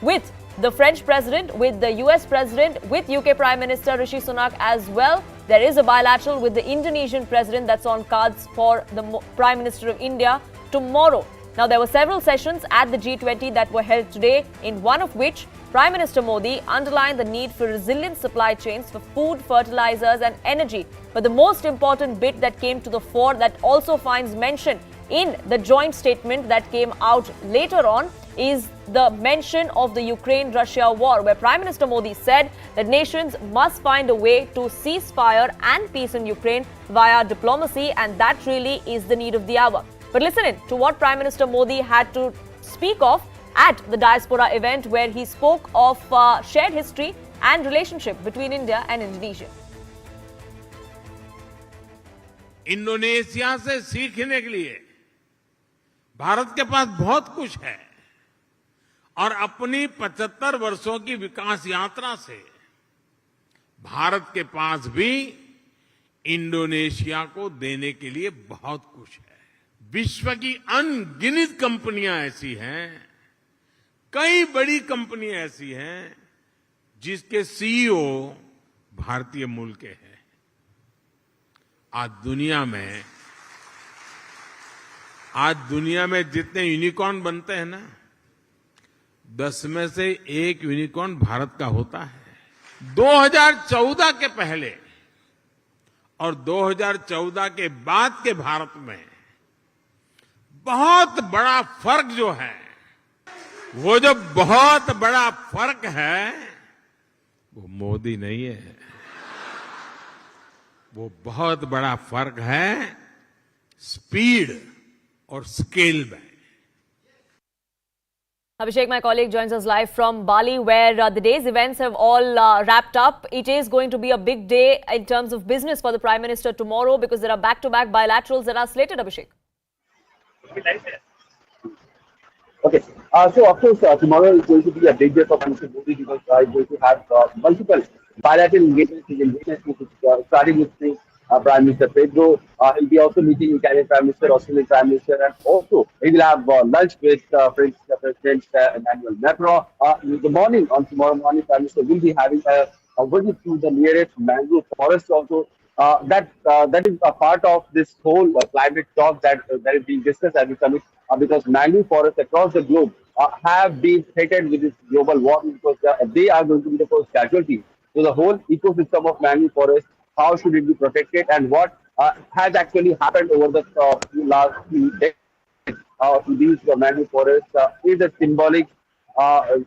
S1: with the French President, with the US President, with UK Prime Minister Rishi Sunak as well. There is a bilateral with the Indonesian President that's on cards for the Prime Minister of India tomorrow. Now, there were several sessions at the G20 that were held today, in one of which Prime Minister Modi underlined the need for resilient supply chains for food, fertilizers and energy. But the most important bit that came to the fore, that also finds mention in the joint statement that came out later on, is the mention of the Ukraine-Russia war, where Prime Minister Modi said that nations must find a way to cease fire and peace in Ukraine via diplomacy, and that really is the need of the hour. But listen in to what Prime Minister Modi had to speak of at the diaspora event, where he spoke of shared history and relationship between India and Indonesia.
S13: Indonesia से सीखने के लिए भारत के पास बहुत कुछ है, और अपनी 75 वर्षों की विकास यात्रा से भारत के पास भी इंडोनेशिया को देने के लिए बहुत कुछ है। विश्व की अनगिनत कंपनियां ऐसी हैं, कई बड़ी कंपनियां ऐसी हैं जिसके सीईओ भारतीय मूल के हैं। आज दुनिया में जितने यूनिकॉर्न बनते हैं ना, 10 में से 1 यूनिकॉर्न भारत का होता है। 2014 के पहले और 2014 के बाद के भारत में बहुत बड़ा फर्क जो है, वो जो बहुत बड़ा फर्क है, वो मोदी नहीं है, वो बहुत बड़ा फर्क है स्पीड और स्केल में।
S1: Abhishek, my colleague, joins us live from Bali, where the day's events have all wrapped up. It is going to be a big day in terms of business for the Prime Minister tomorrow, because there are back-to-back bilaterals that are slated, Abhishek.
S14: Okay, so of course tomorrow is going to be a big day for Prime Minister Modi, because he's going to have multiple bilateral engagements, starting with the Prime Minister Pedro. He'll be also meeting Italian Prime Minister, Australian Prime Minister, and also he will have lunch with French President Emmanuel Macron. In the morning, on tomorrow morning, Prime Minister will be having a visit to the nearest mangrove forest also. That is a part of this whole climate talk that is being discussed at the summit, because mangrove forests across the globe have been threatened with this global warming, because they are going to be the first casualty. So the whole ecosystem of mangrove forest, how should it be protected, and what has actually happened over the last few decades to these mangrove forests is a symbolic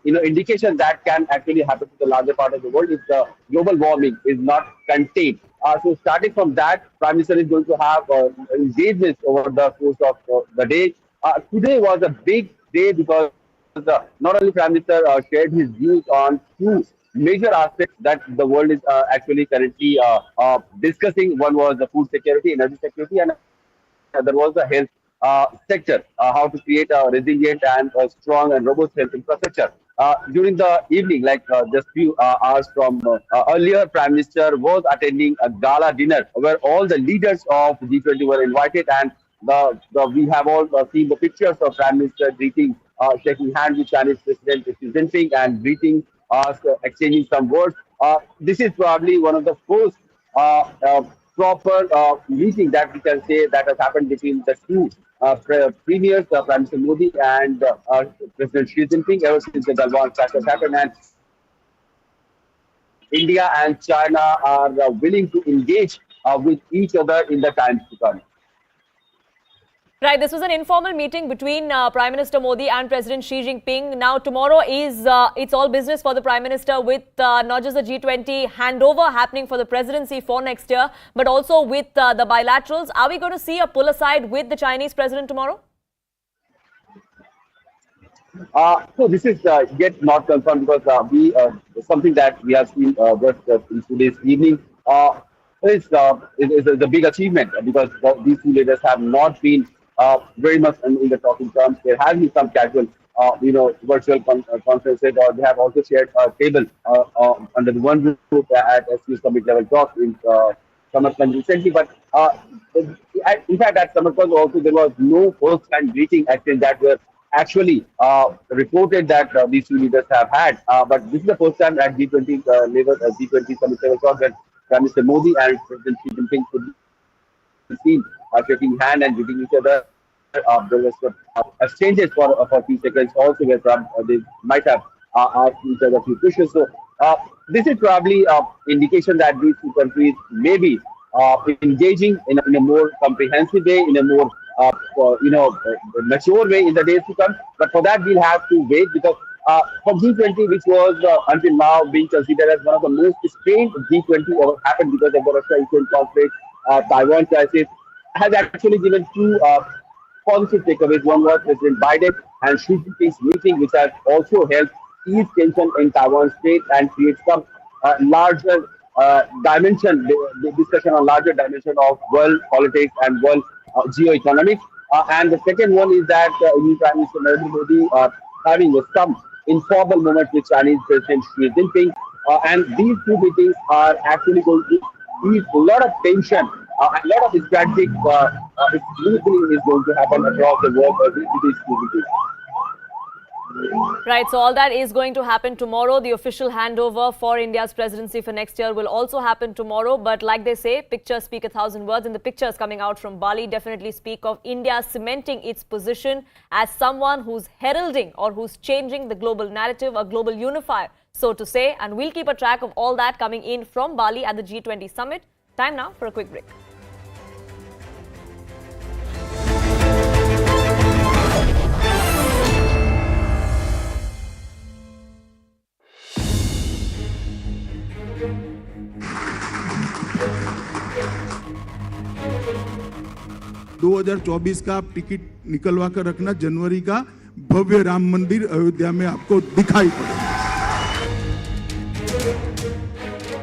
S14: indication that can actually happen to the larger part of the world if the global warming is not contained. So starting from that, Prime Minister is going to have engagements over the course of the day. Today was a big day because not only Prime Minister shared his views on 2 major aspects that the world is actually currently discussing. One was the food security, energy security, and there was the health sector, how to create a resilient and a strong and robust health infrastructure. During the evening, like just few hours from earlier, Prime Minister was attending a gala dinner where all the leaders of G20 were invited, and we have all seen the pictures of Prime Minister greeting, shaking hands with Chinese President Xi Jinping and greeting, exchanging some words. This is probably one of the first proper meeting that we can say that has happened between the two premiers, Prime Minister Modi and President Xi Jinping, ever since the Galwan crash has happened. And India and China are willing to engage with each other in the times to come.
S1: Right, this was an informal meeting between Prime Minister Modi and President Xi Jinping. Now, tomorrow is it's all business for the Prime Minister, with not just the G20 handover happening for the presidency for next year, but also with the bilaterals. Are we going to see a pull aside with the Chinese president tomorrow?
S14: So this is yet not confirmed, because something that we have seen just in today's evening is a big achievement, because these two leaders have not been very much in the talking terms. There has been some casual, virtual conferences, or they have also shared a table under the one roof at SU Summit level talks in Samarkand recently. But in fact, at Samarkand also there was no first-hand greeting exchange that were actually reported that these two leaders have had. But this is the first time at G20 G20 Summit level talks that Prime Minister Modi and President Xi Jinping could be seen shaking hand and greeting each other. There was exchanges for a few seconds also, where they might have asked each other a few questions. So this is probably an indication that these two countries may be engaging in a more comprehensive way, in a more mature way in the days to come. But for that, we'll have to wait, because for G20, which was until now being considered as one of the most strained G20 ever happened because of the Russia-Ukraine conflict, Taiwan crisis, has actually given two positive takeaways. One was President Biden and Xi Jinping's meeting, which has also helped ease tension in Taiwan Strait and create some larger dimension, the discussion on larger dimension of world politics and world geoeconomics. And the second one is that Prime Minister Narendra Modi having some informal moments with Chinese President Xi Jinping. And these two meetings are actually going to ease a lot of tension. A lot of strategic smoothing is going to happen across the world with these two meetings.
S1: Right, so all that is going to happen tomorrow. The official handover for India's presidency for next year will also happen tomorrow. But like they say, pictures speak 1,000 words, and the pictures coming out from Bali definitely speak of India cementing its position as someone who's heralding or who's changing the global narrative, a global unifier, so to say. And we'll keep a track of all that coming in from Bali at the G20 Summit. Time now for a quick break.
S15: का आप ticket निकलवा कर रखना, जनवरी का भव्य राम मंदिर अयोध्या में आपको दिखाई पड़ेगा।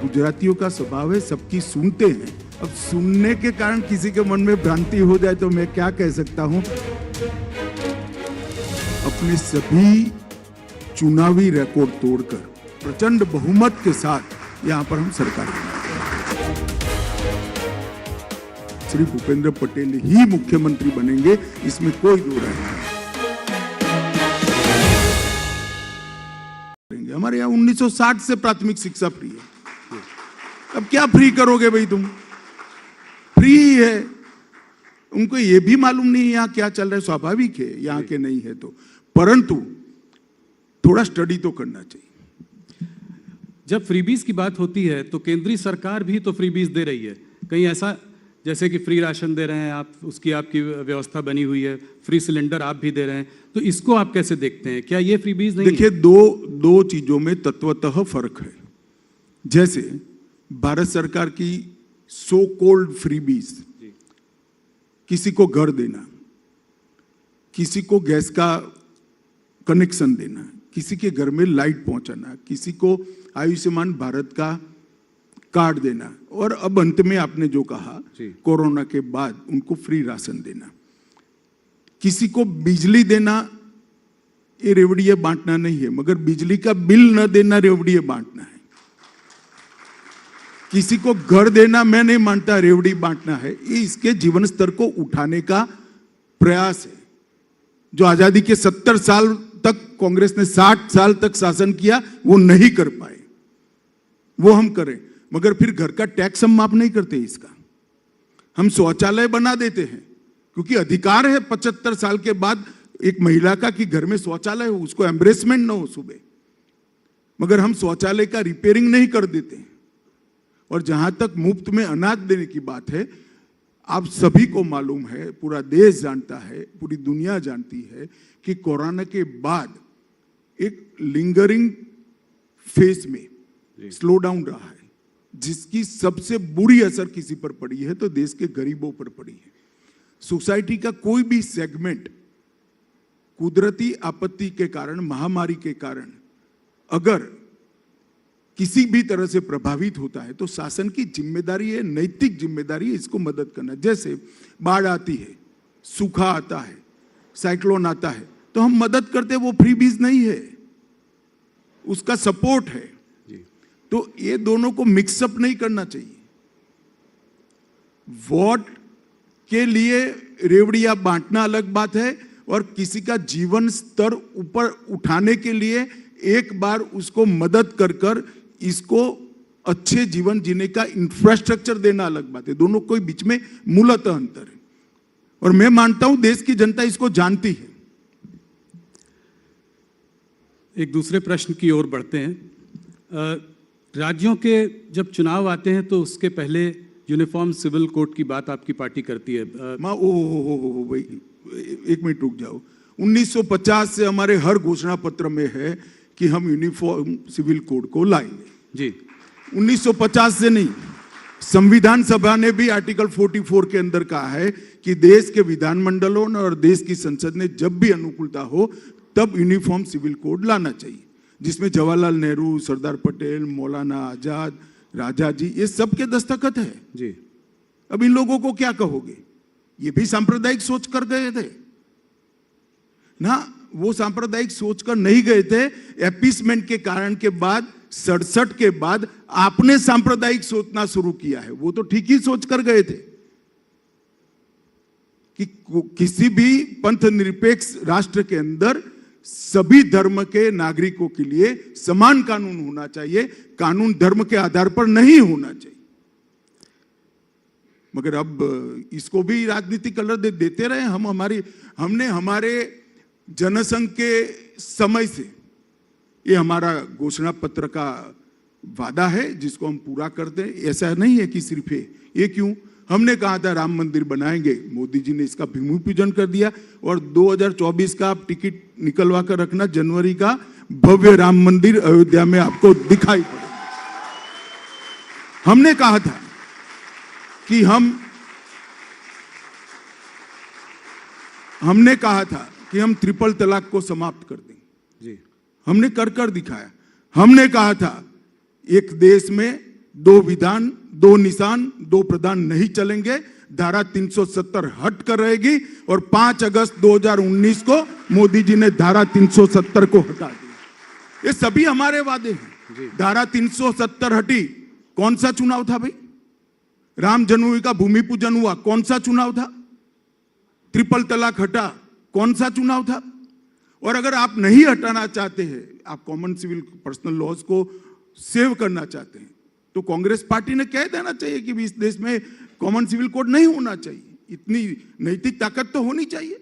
S15: गुजरातियों का स्वभाव है, सबकी सुनते हैं। अब सुनने के कारण किसी के मन में भ्रांति हो जाए तो मैं क्या कह सकता हूं। अपने सभी चुनावी रिकॉर्ड तोड़कर प्रचंड बहुमत के साथ यहां पर हम सरकार बनाएंगे। श्री भूपेंद्र पटेल ही मुख्यमंत्री बनेंगे, इसमें कोई दो राय नहीं। हमारे यहाँ 1960 से प्राथमिक शिक्षा फ्री है। अब क्या फ्री करोगे भाई तुम? फ्री है। उनको ये भी मालूम नहीं यहाँ क्या चल रहा है। स्वाभाविक है यहाँ के नहीं है तो, परंतु थोड़ा स्टडी तो करना चाहिए।
S16: जब फ्रीबीज की बात होती है तो केंद्रीय सरकार भी तो फ्रीबीज दे रही है। कहीं ऐसा जैसे कि फ्री राशन दे रहे हैं आप, उसकी आपकी व्यवस्था बनी हुई है, फ्री सिलेंडर आप भी दे रहे हैं, तो इसको आप कैसे देखते हैं? क्या ये फ्रीबीज नहीं?
S15: देखिए, दो चीजों में तत्वतः फर्क है। जैसे भारत सरकार की सो कॉल्ड फ्रीबीज, किसी को घर देना, किसी को गैस का कनेक्शन देना, किसी के घर में लाइट पहुंचाना, किसी को आयुष्मान भारत का कार्ड देना, और अब अंत में आपने जो कहा कोरोना के बाद उनको फ्री राशन देना, किसी को बिजली देना, ये रेवड़िए बांटना नहीं है, मगर बिजली का बिल न देना रेवड़िए बांटना है। किसी को घर देना मैं नहीं मानता रेवड़ी बांटना है, ये इसके जीवन स्तर को उठाने का प्रयास है। जो आजादी के 70 साल तक कांग्रेस ने 60 साल तक शासन किया वो नहीं कर पाए, वो हम करें, मगर फिर घर का टैक्स हम माफ नहीं करते। इसका हम शौचालय बना देते हैं क्योंकि अधिकार है 75 साल के बाद एक महिला का कि घर में शौचालय हो, उसको एम्ब्रेसमेंट ना हो सुबह, मगर हम शौचालय का रिपेयरिंग नहीं कर देते। और जहां तक मुफ्त में अनाज देने की बात है, आप सभी को मालूम है, पूरा देश जानता है, पूरी दुनिया जानती है कि कोरोना के बाद एक लिंगरिंग फेज में स्लो डाउन रहा है, जिसकी सबसे बुरी असर किसी पर पड़ी है तो देश के गरीबों पर पड़ी है। सोसाइटी का कोई भी सेगमेंट कुदरती आपत्ति के कारण, महामारी के कारण अगर किसी भी तरह से प्रभावित होता है तो शासन की जिम्मेदारी है, नैतिक जिम्मेदारी है इसको मदद करना। जैसे बाढ़ आती है, सूखा आता है, साइक्लोन आता है, तो हम मदद करते, वो फ्री बीज नहीं है, उसका सपोर्ट है। तो ये दोनों को मिक्सअप नहीं करना चाहिए। वोट के लिए रेवड़ियां बांटना अलग बात है, और किसी का जीवन स्तर ऊपर उठाने के लिए एक बार उसको मदद कर कर इसको अच्छे जीवन जीने का इंफ्रास्ट्रक्चर देना अलग बात है। दोनों के बीच में मूलतः अंतर है, और मैं मानता हूं देश की जनता इसको जानती है।
S16: एक दूसरे प्रश्न की ओर बढ़ते हैं। राज्यों के जब चुनाव आते हैं तो उसके पहले यूनिफॉर्म सिविल कोड की बात आपकी पार्टी करती है।
S15: भाई एक मिनट रुक जाओ। 1950 से हमारे हर घोषणा पत्र में है कि हम यूनिफॉर्म सिविल कोड को लाएंगे
S16: जी।
S15: 1950 से नहीं, संविधान सभा ने भी आर्टिकल 44 के अंदर कहा है कि देश के विधानमंडलों और देश की संसद ने जब भी अनुकूलता हो तब यूनिफॉर्म सिविल कोड लाना चाहिए, जिसमें जवाहरलाल नेहरू, सरदार पटेल, मौलाना आजाद, राजा जी, ये सबके दस्तखत है
S16: जी।
S15: अब इन लोगों को क्या कहोगे? ये भी सांप्रदायिक सोच कर गए थे ना, वो सांप्रदायिक सोच कर नहीं गए थे। एपीसमेंट के कारण के बाद 67 के बाद आपने सांप्रदायिक सोचना शुरू किया है, वो तो ठीक ही सोच कर गए थे कि किसी भी पंथ निरपेक्ष राष्ट्र के अंदर सभी धर्म के नागरिकों के लिए समान कानून होना चाहिए, कानून धर्म के आधार पर नहीं होना चाहिए। मगर अब इसको भी राजनीतिक कलर देते रहे। हमने हमारे जनसंघ के समय से ये हमारा घोषणा पत्र का वादा है जिसको हम पूरा करते हैं। ऐसा नहीं है कि सिर्फ ये क्यों, हमने कहा था राम मंदिर बनाएंगे, मोदी जी ने इसका भूमि पूजन कर दिया, और 2024 का आप टिकट निकलवा कर रखना, जनवरी का भव्य राम मंदिर अयोध्या में आपको दिखाई पड़ेगा। हमने कहा था कि हमने कहा था कि हम ट्रिपल तलाक को समाप्त कर देंगे जी, हमने कर दिखाया। हमने कहा था एक देश में 2 विधान, 2 निशान, 2 प्रधान नहीं चलेंगे, धारा 370 हट कर रहेगी, और 5 अगस्त 2019 को मोदी जी ने धारा 370 को हटा दिया। ये सभी हमारे वादे हैं। धारा 370 हटी, कौन सा चुनाव था भाई? राम जन्मभूमि का भूमि पूजन हुआ, कौन सा चुनाव था? ट्रिपल तलाक हटा, कौन सा चुनाव था? और अगर आप नहीं हटाना चाहते हैं, आप कॉमन सिविल पर्सनल लॉज को सेव करना चाहते हैं, तो कांग्रेस पार्टी ने कह देना चाहिए कि इस देश में कॉमन सिविल कोड नहीं होना चाहिए। इतनी नैतिक ताकत तो होनी चाहिए।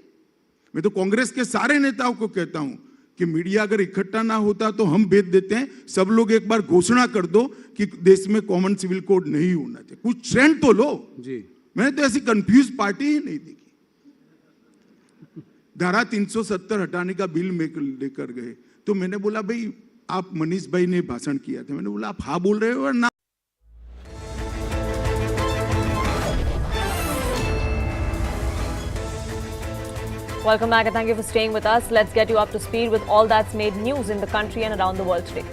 S15: मैं तो कांग्रेस के सारे नेताओं को कहता हूं कि मीडिया अगर इकट्ठा ना होता तो हम भेज देते हैं, सब लोग एक बार घोषणा कर दो कि देश में कॉमन सिविल कोड नहीं होना चाहिए, कुछ ट्रेंड तो लो जी। मैंने तो ऐसी कंफ्यूज पार्टी ही नहीं देखी। धारा 370 हटाने का बिल लेकर गए तो मैंने बोला भाई, आप मनीष भाई ने भाषण किया था, मैंने बोला आप हाँ बोल रहे हो और ना।
S1: Welcome back and thank you for staying with us. Let's get you up to speed with all that's made news in the country and around the world today.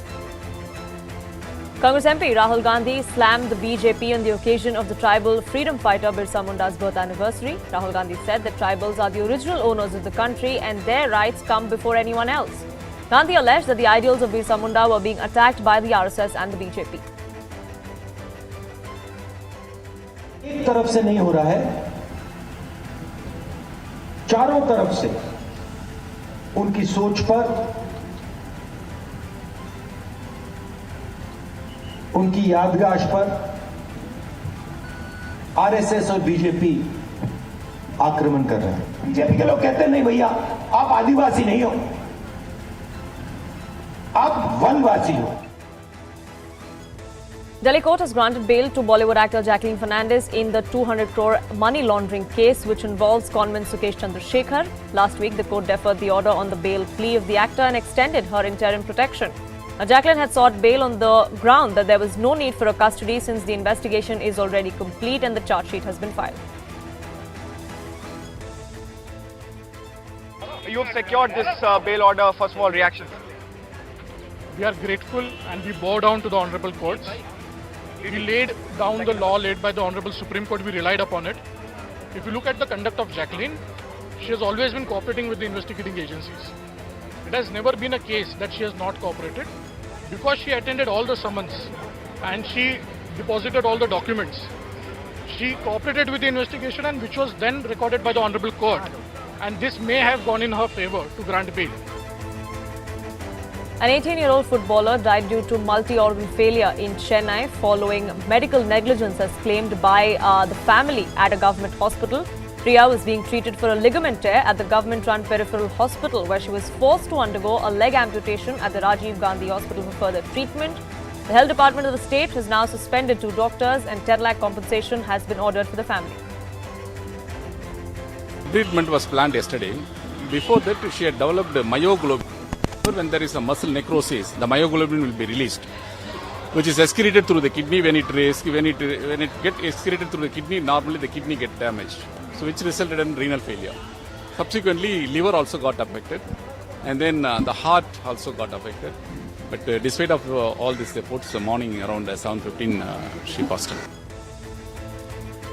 S1: Congress MP Rahul Gandhi slammed the BJP on the occasion of the tribal freedom fighter Birsa Munda's birth anniversary. Rahul Gandhi said that tribals are the original owners of the country and their rights come before anyone else. Gandhi alleged that the ideals of Birsa Munda were being attacked by the RSS and the BJP.
S17: एक तरफ से नहीं हो रहा है, चारों तरफ से उनकी सोच पर, उनकी यादगाश पर आरएसएस और बीजेपी आक्रमण कर रहे हैं। बीजेपी के लोग कहते हैं नहीं भैया, आप आदिवासी नहीं हो, आप वनवासी हो।
S1: Delhi court has granted bail to Bollywood actor Jacqueline Fernandez in the 200 crore money laundering case which involves conman Sukesh Chandrasekhar. Last week, the court deferred the order on the bail plea of the actor and extended her interim protection. Now, Jacqueline had sought bail on the ground that there was no need for a custody since the investigation is already complete and the charge sheet has been filed.
S18: You've secured this bail order. First of all, reactions?
S19: We are grateful and we bow down to the honorable courts. We laid down the law laid by the Honorable Supreme Court. We relied upon it. If you look at the conduct of Jacqueline, she has always been cooperating with the investigating agencies. It has never been a case that she has not cooperated because she attended all the summons and she deposited all the documents. She cooperated with the investigation and which was then recorded by the Honorable Court, and this may have gone in her favor to grant bail.
S1: An 18-year-old footballer died due to multi-organ failure in Chennai following medical negligence as claimed by the family at a government hospital. Priya was being treated for a ligament tear at the government-run peripheral hospital where she was forced to undergo a leg amputation at the Rajiv Gandhi Hospital for further treatment. The health department of the state has now suspended 2 doctors and 10 lakh compensation has been ordered for the family.
S20: Treatment was planned yesterday. Before that, she had developed myoglobin. When there is a muscle necrosis, the myoglobin will be released, which is excreted through the kidney. When it gets excreted through the kidney, normally the kidney gets damaged, so which resulted in renal failure. Subsequently, liver also got affected, and then the heart also got affected. But despite of all these efforts, morning around 7:15, she passed away.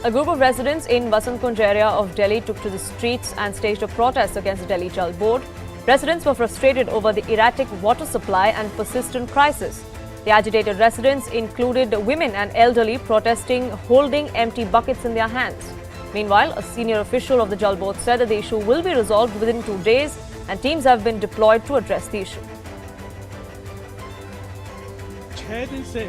S1: A group of residents in Vasant Kunj area of Delhi took to the streets and staged a protest against the Delhi Jal Board. Residents were frustrated over the erratic water supply and persistent crisis. The agitated residents included women and elderly protesting, holding empty buckets in their hands. Meanwhile, a senior official of the Jal Board said that the issue will be resolved within 2 days and teams have been deployed to address the issue.
S21: 6 दिन से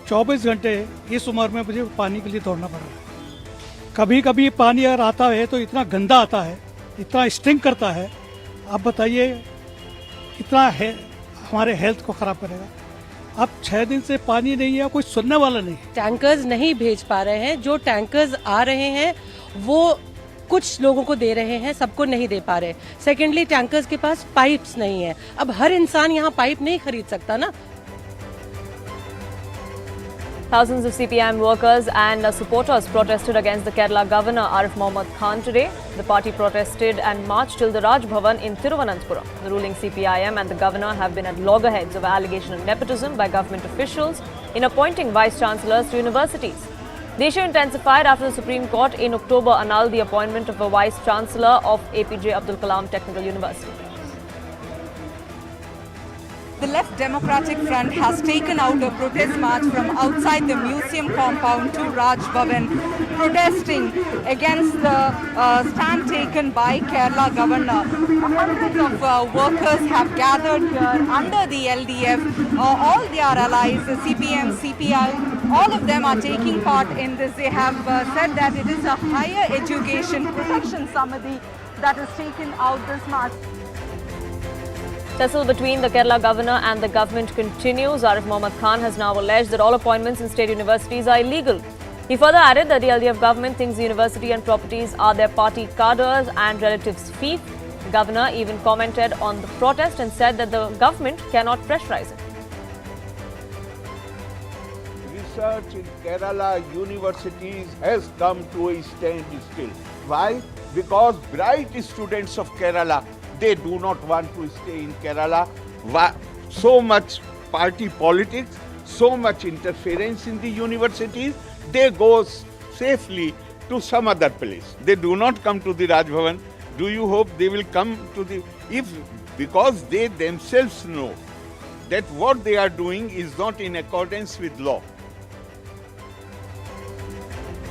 S21: 24 घंटे इस उम्र में मुझे पानी के लिए दौड़ना पड़ रहा है। कभी कभी पानी अगर आता है तो इतना गंदा आता है, इतना स्टिंक करता है, आप बताइए कितना है हमारे हेल्थ को खराब करेगा। अब 6 दिन से पानी नहीं है, कोई सुनने वाला नहीं।
S22: टैंकर्स नहीं भेज पा रहे हैं, जो टैंकर्स आ रहे हैं वो कुछ लोगों को दे रहे हैं, सबको नहीं दे पा रहे। सेकेंडली, टैंकर्स के पास पाइप्स नहीं है। अब हर इंसान यहाँ पाइप नहीं खरीद सकता ना।
S1: Thousands of CPIM workers and supporters protested against the Kerala governor Arif Mohammad Khan today. The party protested and marched till the Raj Bhavan in Thiruvananthapuram. The ruling CPIM and the governor have been at loggerheads over allegation of nepotism by government officials in appointing vice-chancellors to universities. The issue intensified after the Supreme Court in October annulled the appointment of a vice-chancellor of APJ Abdul Kalam Technical University.
S23: The Left Democratic Front has taken out a protest march from outside the museum compound to Raj Bhavan, protesting against the stand taken by Kerala governor. Hundreds of workers have gathered here under the LDF. All their allies, the CPM, CPI, all of them are taking part in this. They have said that it is a higher education protection Samiti that has taken out this march.
S1: Tussle between the Kerala governor and the government continues. Arif Mohammad Khan has now alleged that all appointments in state universities are illegal. He further added that the LDF government thinks the university and properties are their party cadres and relatives' fief. The governor even commented on the protest and said that the government cannot pressurize it.
S24: Research in Kerala universities has come to a standstill. Why?
S3: because bright students of Kerala, they do not want to stay in Kerala. So much party politics, so much interference in the universities, they go safely to some other place. They do not come to the Raj Bhavan. Do you hope they will come to the... Because they themselves know that what they are doing is not in accordance with law.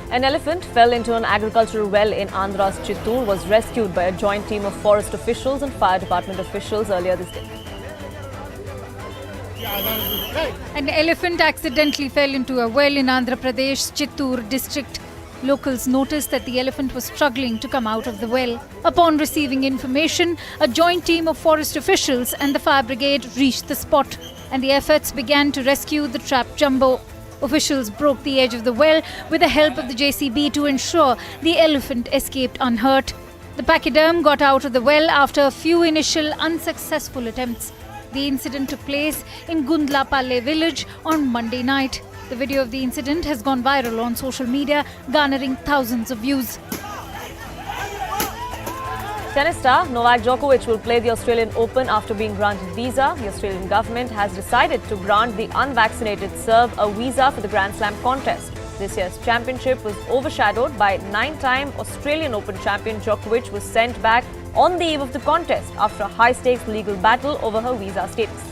S1: An elephant fell into an agricultural well in Andhra's Chittoor, was rescued by a joint team of forest officials and fire department officials earlier this day.
S4: An elephant accidentally fell into a well in Andhra Pradesh, Chittoor district. Locals noticed that the elephant was struggling to come out of the well. Upon receiving information, a joint team of forest officials and the fire brigade reached the spot, and the efforts began to rescue the trapped jumbo. Officials broke the edge of the well with the help of the JCB to ensure the elephant escaped unhurt. The pachyderm got out of the well after a few initial unsuccessful attempts. The incident took place in Gundlapalle village on Monday night. The video of the incident has gone viral on social media, garnering thousands of views.
S1: Tennis star Novak Djokovic will play the Australian Open after being granted visa. The Australian government has decided to grant the unvaccinated Serb a visa for the Grand Slam contest. This year's championship was overshadowed by 9-time Australian Open champion Djokovic was sent back on the eve of the contest after a high-stakes legal battle over her visa status.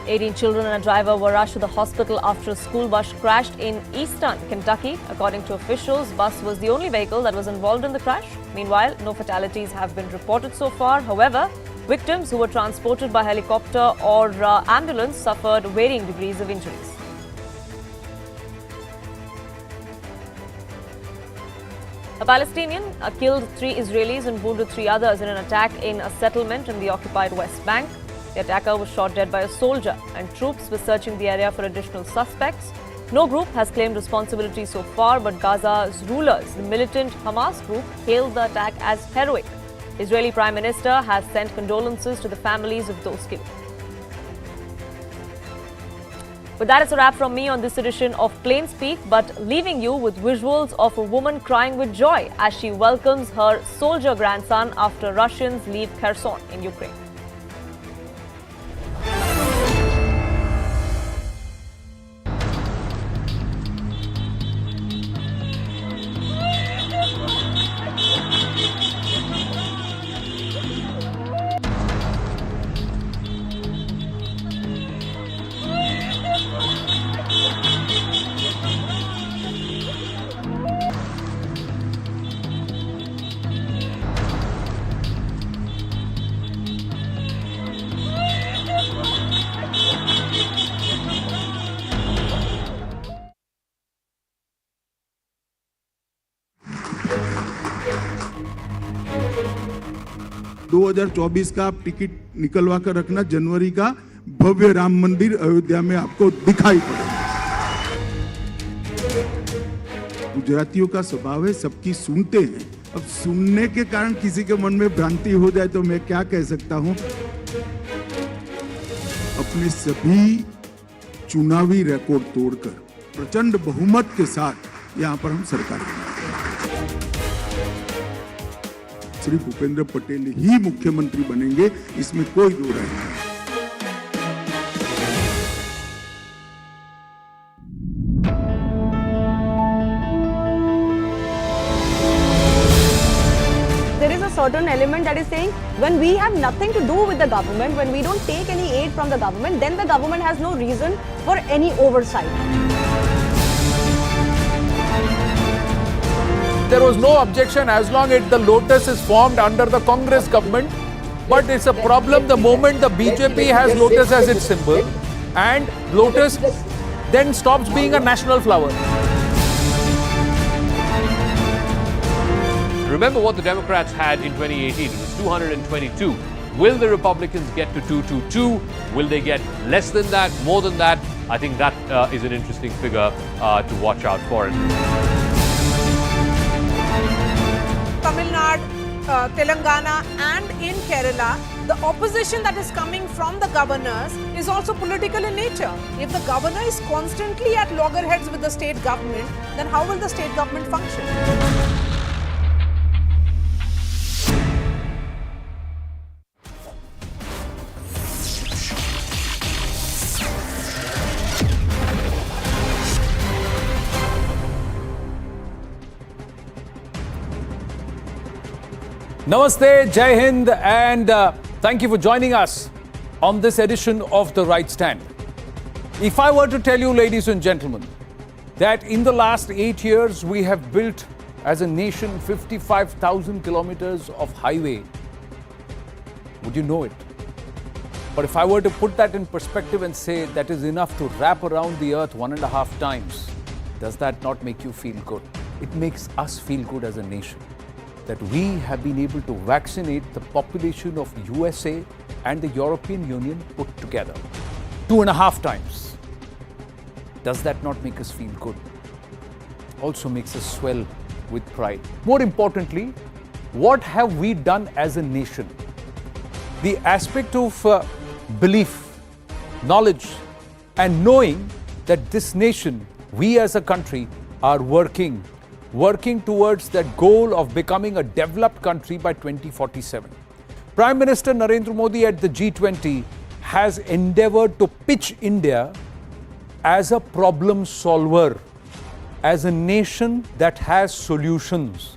S1: 18 children and a driver were rushed to the hospital after a school bus crashed in eastern Kentucky. According to officials, the bus was the only vehicle that was involved in the crash. Meanwhile, no fatalities have been reported so far. However, victims who were transported by helicopter or ambulance suffered varying degrees of injuries. A Palestinian killed 3 Israelis and wounded 3 others in an attack in a settlement in the occupied West Bank. The attacker was shot dead by a soldier, and troops were searching the area for additional suspects. No group has claimed responsibility so far, but Gaza's rulers, the militant Hamas group, hailed the attack as heroic. Israeli Prime Minister has sent condolences to the families of those killed. But that is a wrap from me on this edition of Plain Speak, but leaving you with visuals of a woman crying with joy as she welcomes her soldier grandson after Russians leave Kherson in Ukraine.
S15: का आप ticket निकलवा कर रखना। जनवरी का भव्य राम मंदिर अयोध्या में आपको दिखाई पड़ेगा। गुजरातियों का स्वभाव है सबकी सुनते हैं। अब सुनने के कारण किसी के मन में भ्रांति हो जाए तो मैं क्या कह सकता हूं। अपने सभी चुनावी रिकॉर्ड तोड़कर प्रचंड बहुमत के साथ यहां पर हम सरकार श्री भूपेंद्र पटेल ही मुख्यमंत्री बनेंगे, इसमें कोई दो राय नहीं।
S5: Certain element that is saying when we have nothing to do with the government, when we don't take any aid from the government, then the government has no reason for any oversight.
S24: There was no objection as long as the Lotus is formed under the Congress government, but it's a problem the moment the BJP has Lotus as its symbol and Lotus then stops being a national flower.
S25: Remember what the Democrats had in 2018. It was 222. Will the Republicans get to 222? Will they get less than that, more than that? I think that is an interesting figure to watch out for.
S26: Tamil Nadu
S2: Telangana and in Kerala, the opposition that is coming from the governors is also political in nature. If the governor is constantly at loggerheads with the state government, then how will the state government function?
S24: Namaste, Jai Hind, and thank you for joining us on this edition of The Right Stand. If I were to tell you, ladies and gentlemen, that in the last 8 years we have built as a nation 55,000 kilometers of highway, would you know it? But if I were to put that in perspective and say that is enough to wrap around the earth 1.5 times, does that not make you feel good? It makes us feel good as a nation, that we have been able to vaccinate the population of USA and the European Union put together 2.5 times. Does that not make us feel good? Also makes us swell with pride. More importantly, what have we done as a nation? The aspect of belief, knowledge, and knowing that this nation, we as a country, are working towards that goal of becoming a developed country by 2047. Prime Minister Narendra Modi at the G20 has endeavored to pitch India as a problem solver, as a nation that has solutions.